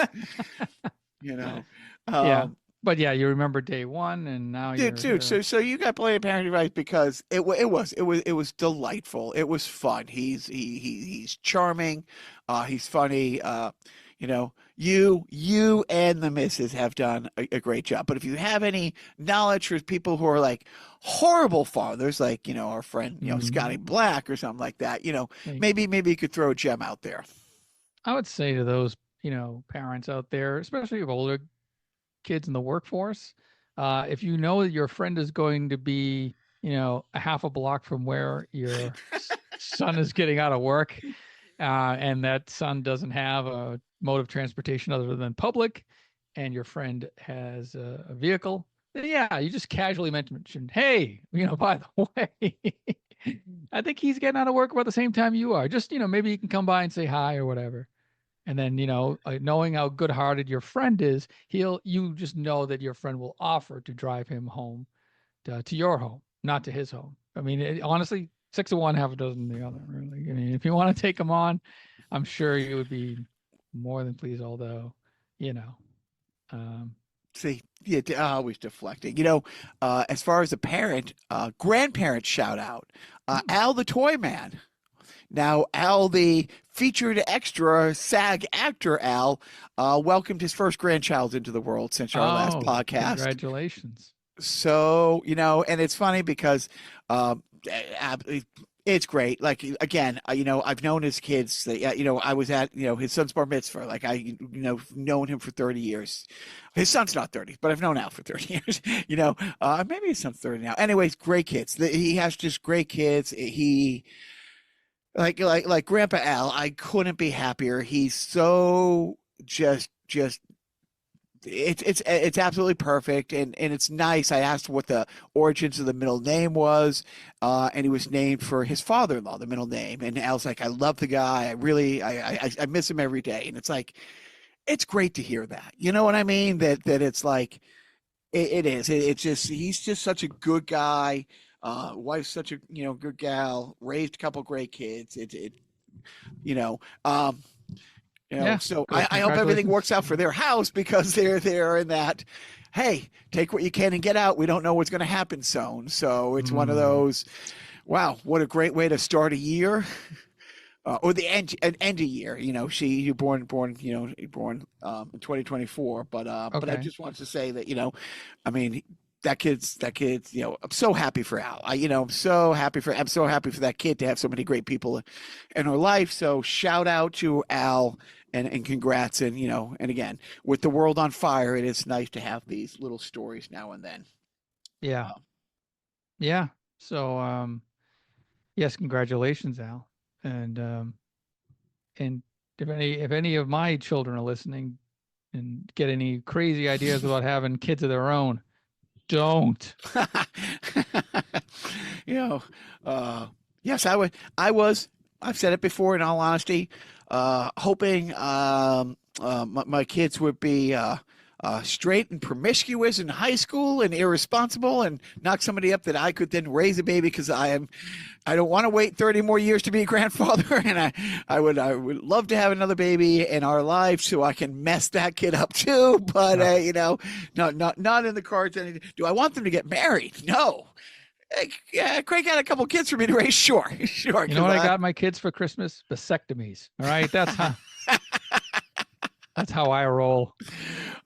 you know, Yeah. um, But yeah, you remember day one and now dude, you're dude. So you got plenty of parenting advice because it was delightful. It was fun. He's charming. He's funny. You and the missus have done a great job. But if you have any knowledge for people who are like horrible fathers, like our friend Scotty Mhm. Black or something like that, Like, maybe you could throw a gem out there. I would say to those, parents out there, especially of older kids in the workforce, if you know that your friend is going to be, a half a block from where your son is getting out of work, and that son doesn't have a mode of transportation other than public, and your friend has a vehicle, then yeah, you just casually mention, hey, by the way, I think he's getting out of work about the same time you are. Just, maybe you can come by and say hi or whatever. And then, knowing how good-hearted your friend is, you just know that your friend will offer to drive him home to your home, not to his home. I mean, honestly, 6 of one, half a dozen the other, really. I mean, if you want to take him on, I'm sure you would be more than pleased, although, you know, um, See, yeah, always deflecting. As far as a parent, grandparent shout out, hmm. Al the Toy Man. Now, Al, the featured extra SAG actor, Al, welcomed his first grandchild into the world since our last Oh, podcast. congratulations. So, and it's funny because it's great. Like, again, I've known his kids. I was at, his son's bar mitzvah. Like, known him for 30 years. His son's not 30, but I've known Al for 30 years. Maybe his son's 30 now. Anyways, great kids. He has just great kids. He, like Grandpa Al, I couldn't be happier. He's so just it's absolutely perfect, and it's nice. I asked what the origins of the middle name was, and he was named for his father-in-law, the middle name. And Al's like, I love the guy. I really I miss him every day. And it's like, it's great to hear that. You know what I mean? That it's like it is. It's just he's just such a good guy. Wife's such a good gal. Raised a couple great kids. You know um Yeah, so good. I hope everything works Congratulations. out for their house because they're in that, hey, take what you can and get out. We don't know what's going to happen soon. So it's one of Mm. those, wow, what a great way to start a year. Or the end of year, you born in 2024, but I Okay. just wanted to say that, I mean, that kid's, I'm so happy for Al. I'm so happy for that kid to have so many great people in her life. So shout out to Al and congrats. And, and again, with the world on fire, it is nice to have these little stories now and then. Yeah. Uh, Yeah. So, yes, congratulations, Al. And if any of my children are listening and get any crazy ideas about having kids of their own, don't. you know, yes, I've said it before in all honesty, hoping, my kids would be, straight and promiscuous in high school and irresponsible and knock somebody up that I could then raise a baby because I don't want to wait 30 more years to be a grandfather. And I would love to have another baby in our life so I can mess that kid up too. But, No. not in the cards. Do I want them to get married? No. Yeah, crank out a couple kids for me to raise. Sure. Sure. You know what I got my kids for Christmas? Vasectomies. All right. That's how I roll.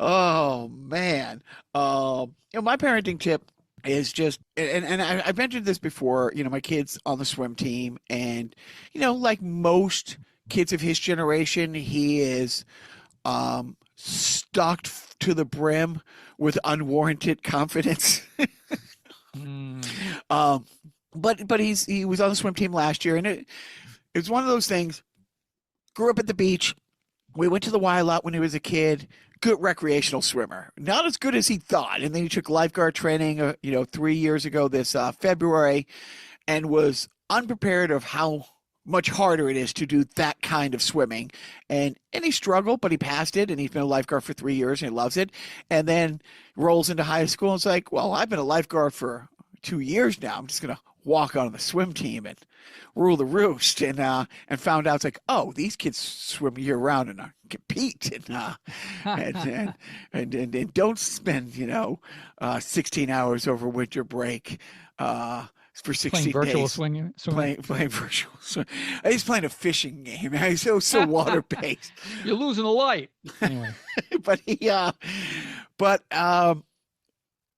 Oh man. My parenting tip is just, and I've mentioned this before. My kid's on the swim team, and like most kids of his generation, he is stocked to the brim with unwarranted confidence. Mm, um, but he was on the swim team last year, and it was one of those things. Grew up at the beach. We went to the Y a lot when he was a kid. Good recreational swimmer, not as good as he thought. And then he took lifeguard training, 3 years ago this February, and was unprepared of how much harder it is to do that kind of swimming. And he struggled, but he passed it, and he's been a lifeguard for 3 years, and he loves it. And then rolls into high school and it's like, well, I've been a lifeguard for 2 years now. I'm just gonna walk on the swim team and rule the roost. And found out it's like, oh, these kids swim year round and compete and don't spend 16 hours over winter break for playing 16 virtual days swimming. playing virtual swim. He's playing a fishing game. He's so water based. You're losing the light. Anyway. But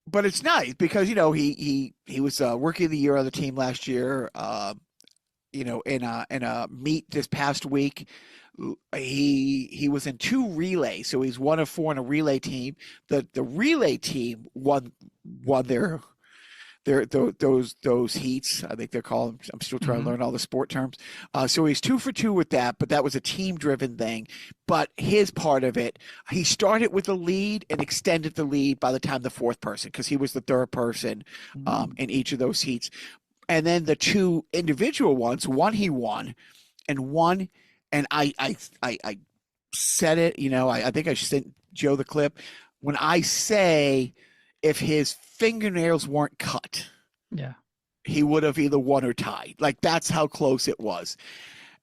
but it's nice because he was rookie of the year on the team last year. In a meet this past week, he was in 2 relays, so he's one of 4 in a relay team. The relay team won those heats. I think they're called. I'm still trying to learn all the sport terms. So he's 2 for 2 with that, but that was a team driven thing. But his part of it, he started with the lead and extended the lead by the time the 4th person, because he was the 3rd person in each of those heats. And then the 2 individual ones, one he won, and one, and I said it. I think I sent Joe the clip when I say, if his fingernails weren't cut, Yeah. he would have either won or tied. Like, that's how close it was.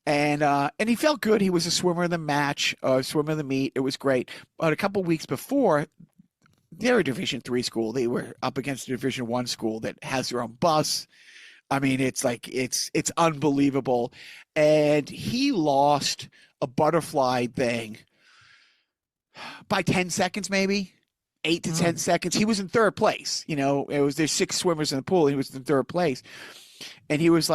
And he felt good. He was a swimmer in the match, swimmer in the meet. It was great. But a couple of weeks before, they're a Division III school. They were up against a Division I school that has their own bus. I mean, it's unbelievable. And he lost a butterfly thing by 10 seconds, maybe. 8 to 10 seconds. He was in 3rd place. There's 6 swimmers in the pool. He was in 3rd place. And he was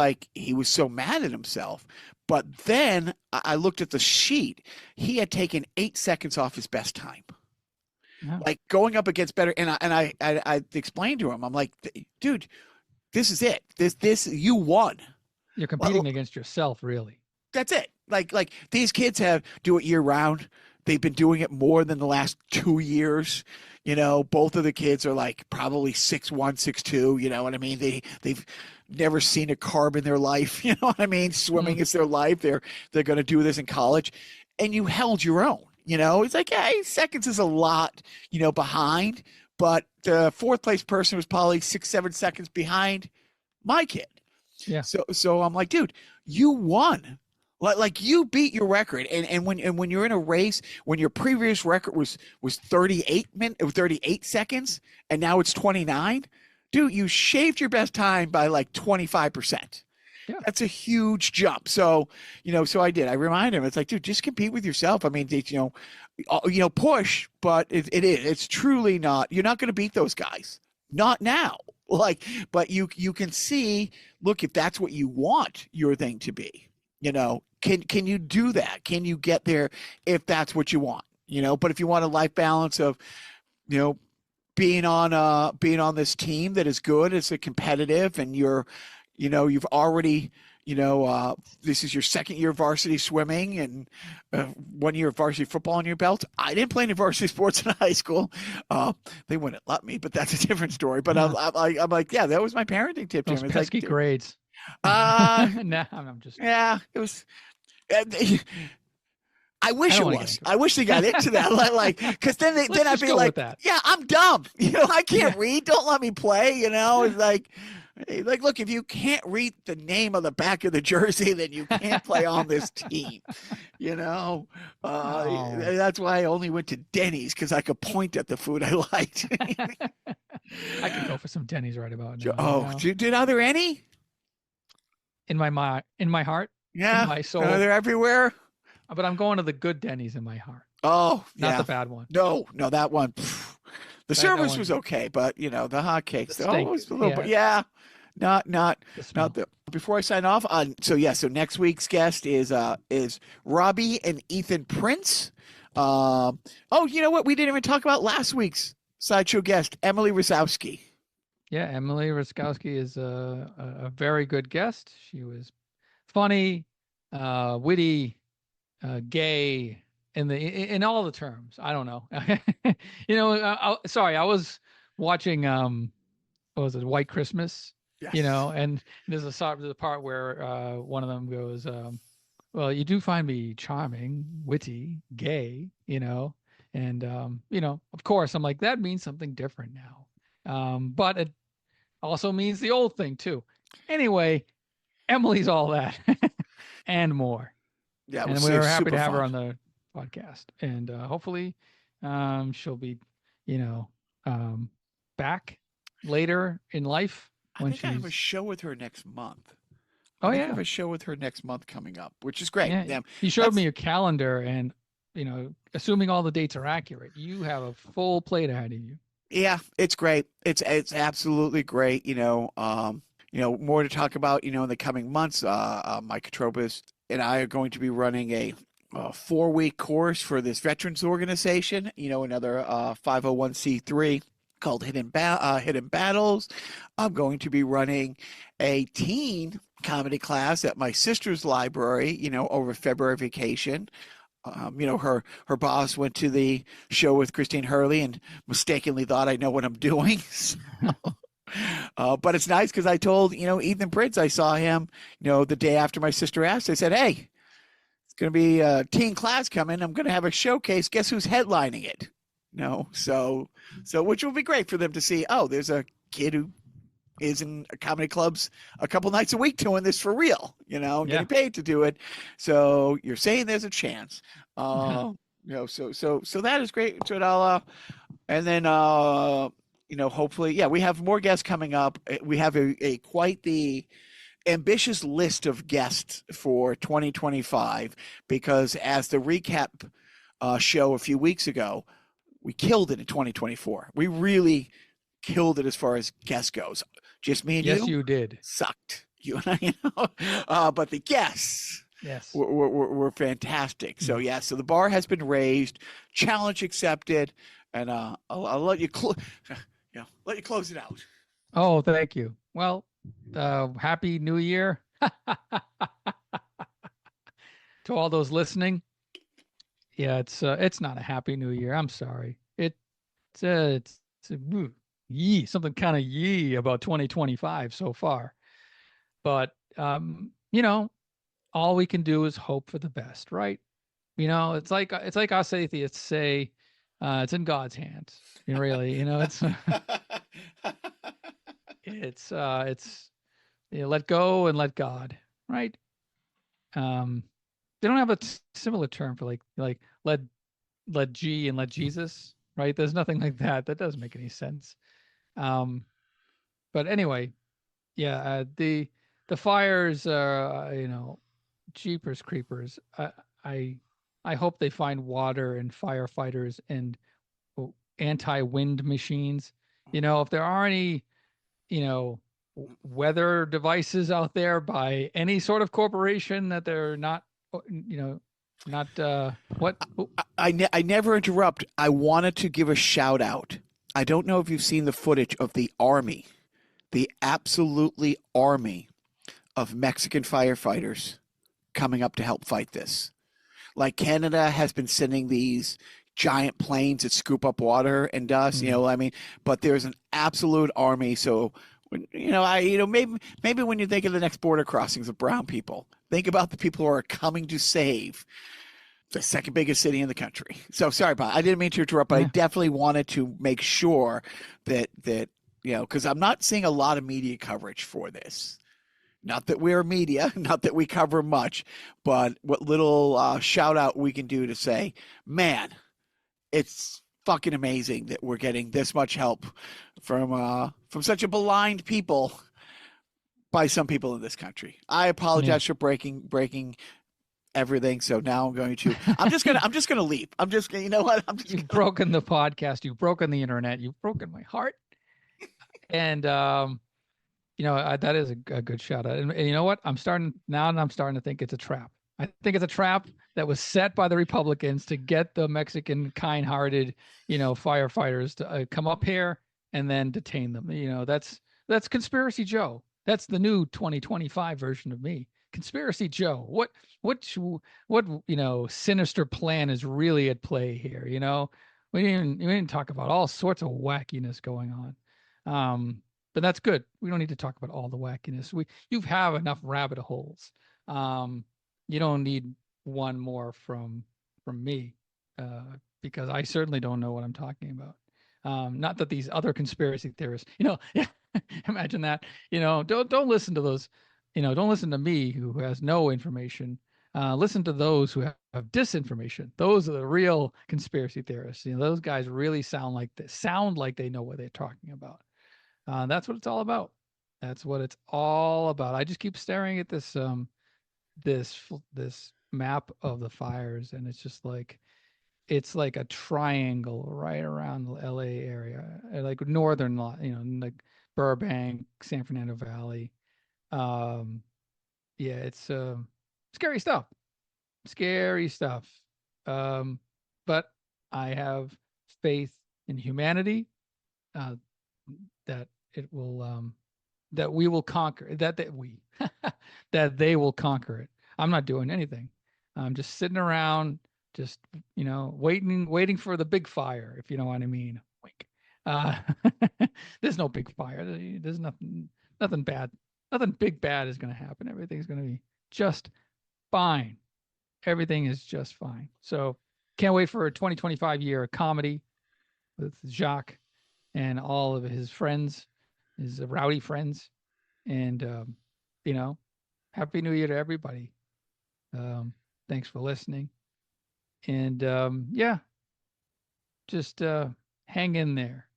so mad at himself. But then I looked at the sheet. He had taken 8 seconds off his best time. Yeah. Like, going up against better. And I explained to him, I'm like, dude, this is it. This you won. You're competing against yourself, really. That's it. Like these kids do it year round. They've been doing it more than the last 2 years. Both of the kids are like probably 6'1", 6'2". You know what I mean? They've never seen a carb in their life. You know what I mean? Swimming is their life. They're going to do this in college, and you held your own. It's like, hey, seconds is a lot. Behind, but the 4th place person was probably 6-7 seconds behind my kid. Yeah. So I'm like, dude, you won. Like you beat your record, and when you're in a race, when your previous record was 38 seconds, and now it's 29, dude, you shaved your best time by like 25%. Yeah. That's a huge jump. So I did. I remind him, it's like, dude, just compete with yourself. I mean, push, but it's truly not. You're not going to beat those guys. not now. Like, but you can see, look, if that's what you want your thing to be, can you do that? Can you get there if that's what you want? But if you want a life balance of, you know, being on this team that is good, it's a competitive, and you've already, this is your second year of varsity swimming and 1 year of varsity football on your belt. I didn't play any varsity sports in high school. They wouldn't let me, but that's a different story. But I'm like, yeah, that was my parenting tip to Those him. It's like, pesky grades. uh, Nah, I'm just. yeah, it was. uh, I I wish don't it want to get was. into I wish they got into that. Because then Let's I'd just be go with like, that. yeah, I'm dumb. I Yeah. can't read. Don't let me play. It's like, look, if you can't read the name on the back of the jersey, then you can't play on this team. You know, Oh, that's why I only went to Denny's, because I could point at the food I liked. I could go for some Denny's right about now. Oh, are there any? In my heart, in Yeah, my are soul. they everywhere? But I'm going to the good Denny's in my heart, Oh, not yeah. the bad one. No, no, that one. The That service was one, okay, but the hot the cakes, oh, it steak. was a little bit, Yeah, yeah, not not the not smell. the. Before I sign off, so next week's guest is Robbie and Ethan Prince. Oh, you know what? We didn't even talk about last week's sideshow guest, Emily Rosowski. Yeah, Emily Raskowski is a very good guest. She was funny, witty, gay in all the terms. I don't know. Sorry, I was watching what was it, White Christmas, Yes. and there's a part where one of them goes, well, you do find me charming, witty, gay, and of course I'm like, that means something different now. But it also means the old thing too. Anyway, Emily's all that and more. Yeah, And we it were was happy super to have her fun. on the podcast. And hopefully she'll be, you know, um, back later in life I when think I have a she's, show with her next month. I oh, think I have yeah. a show with her next month coming up, which is great. Yeah. Yeah, You showed me that's your calendar, and, assuming all the dates are accurate, you have a full plate ahead of you. Yeah, it's great. It's absolutely great. More to talk about. In the coming months. Mike Katrobis and I are going to be running a 4-week course for this veterans organization. Another 501(c)(3) called Hidden Battles. I'm going to be running a teen comedy class at my sister's library. Over February vacation. Her boss went to the show with Christine Hurley and mistakenly thought I know what I'm doing. But it's nice because I told Ethan Prince, I saw him the day after my sister asked. I said, "Hey, it's going to be a teen class coming. I'm going to have a showcase. Guess who's headlining it?" So which will be great for them to see. Oh, there's a kid who is in comedy clubs a couple nights a week doing this for real, getting Yeah. paid to do it. So you're saying there's a chance. So that is great. So and then hopefully, yeah, we have more guests coming up. We have a quite the ambitious list of guests for 2025, because as the recap show a few weeks ago, we killed it in 2024. We really killed it as far as guest goes. Just me and Yes, you you did. sucked. You and I, but the guests Yes. were fantastic. So Mm. yeah, so the bar has been raised, challenge accepted, and I'll let you let you close it out. Oh, thank you. Well, happy New Year to all those listening. Yeah, it's not a happy New Year. I'm sorry. It's yee, something kind of yee about 2025 so far. But all we can do is hope for the best, right? It's like us atheists say, it's in God's hands. Really, it's let go and let God, right? Um, they don't have a similar term for like let G and let Jesus, right? There's nothing like that. That doesn't make any sense. Um, but anyway, yeah, the fires are, jeepers creepers. I I hope they find water and firefighters and anti-wind machines If there are any, you know, weather devices out there by any sort of corporation that they're not, not what? Oh, I never interrupt. I wanted to give a shout out. I don't know if you've seen the footage of the army, the absolutely army of Mexican firefighters coming up to help fight this. Like Canada has been sending these giant planes that scoop up water and dust, mm, I mean, but there's an absolute army. So maybe when you think of the next border crossings of brown people, think about the people who are coming to save the second biggest city in the country. So sorry, Bob. I didn't mean to interrupt, but I yeah, definitely wanted to make sure that because I'm not seeing a lot of media coverage for this. Not that we're media, not that we cover much, but what little shout out we can do to say, man, it's fucking amazing that we're getting this much help from such a blind people by some people in this country. I yeah. apologize for breaking everything. So now I'm just gonna leave. I'm just you know what? I'm just You've gonna broken the podcast. You've broken the internet. You've broken my heart. And that is a good shout out. And you know what? I'm starting to think it's a trap. I think it's a trap that was set by the Republicans to get the Mexican kind-hearted, firefighters to come up here and then detain them. That's Conspiracy Joe. That's the new 2025 version of me. Conspiracy Joe. What sinister plan is really at play here? We didn't talk about all sorts of wackiness going on. But that's good. We don't need to talk about all the wackiness. You have enough rabbit holes. Um, you don't need one more from me, because I certainly don't know what I'm talking about. Not that these other conspiracy theorists, imagine that. Don't listen to those. Don't listen to me who has no information. Listen to those who have disinformation. Those are the real conspiracy theorists. Those guys really sound like they know what they're talking about. That's what it's all about. That's what it's all about. I just keep staring at this map of the fires, and it's like a triangle right around the LA area, like northern, like Burbank, San Fernando Valley. Um, yeah, it's scary stuff. Scary stuff. Um, but I have faith in humanity, uh, that it will that we will conquer that we that they will conquer it. I'm not doing anything. I'm just sitting around, just waiting for the big fire, if you know what I mean. Wink. Uh, there's no big fire. There's nothing bad. Nothing big bad is going to happen. Everything's going to be just fine. Everything is just fine. So can't wait for a 2025 year of comedy with Jacques and all of his friends, his rowdy friends. And, Happy New Year to everybody. Um, Thanks for listening. And yeah, just hang in there,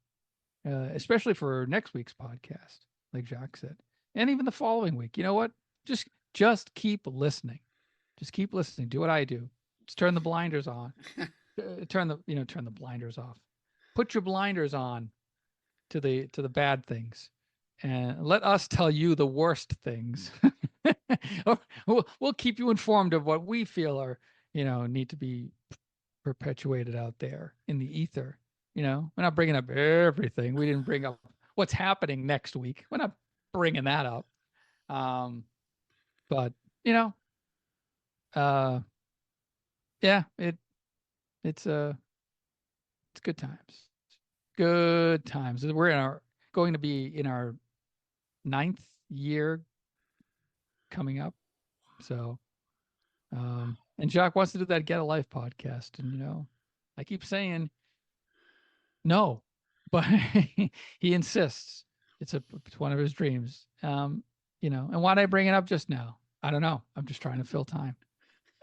especially for next week's podcast, like Jacques said, and even the following week. You know what? Just keep listening. Just keep listening. Do what I do. Just turn the blinders on. Turn the blinders off. Put your blinders on to the bad things, and let us tell you the worst things. We'll keep you informed of what we feel are need to be perpetuated out there in the ether. We're not bringing up everything. We didn't bring up what's happening next week. We're not bringing that up. But you know, uh, yeah, it's good times. Good times. We're going to be in our ninth year coming up. So, and Jacques wants to do that Get a Life podcast. And, I keep saying no, but he insists. It's one of his dreams. And why did I bring it up just now? I don't know. I'm just trying to fill time.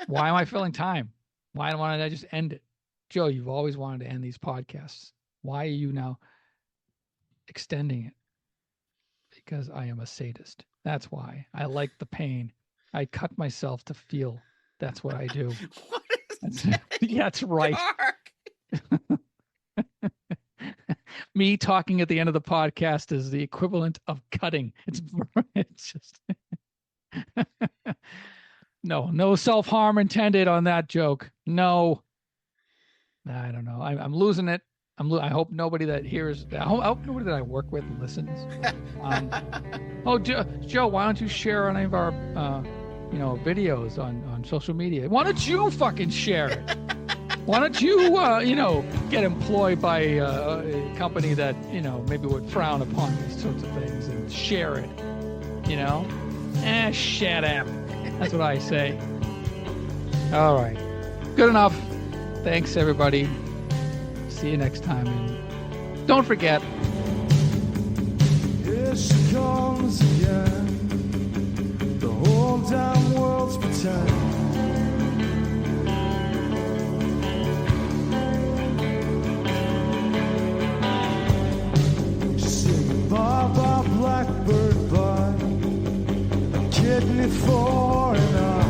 Why am I filling time? Why don't I just end it? Joe, you've always wanted to end these podcasts. Why are you now extending it? Because I am a sadist. That's why. I like the pain. I cut myself to feel. That's what I do. what is That's, getting yeah, that's right. dark? me talking at the end of the podcast is the equivalent of cutting. It's just no self-harm intended on that joke. No, I don't know. I'm losing it. I hope nobody that hears. I hope nobody that I work with listens. Joe, why don't you share any of our, videos on social media? Why don't you fucking share it? Why don't you, get employed by a company that maybe would frown upon these sorts of things and share it? Shut up. That's what I say. All right, good enough. Thanks, everybody. See you next time. And don't forget. Here she comes again. The whole damn world's pretend. She's singing bye bye blackbird bye. A kidney for an eye.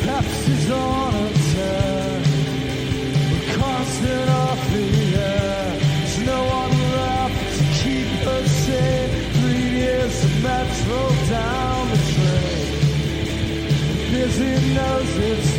Pepsi's on a tear, we're constant off the air. There's no one left to keep her sane. 3 years of metro down the train. Busy knows it's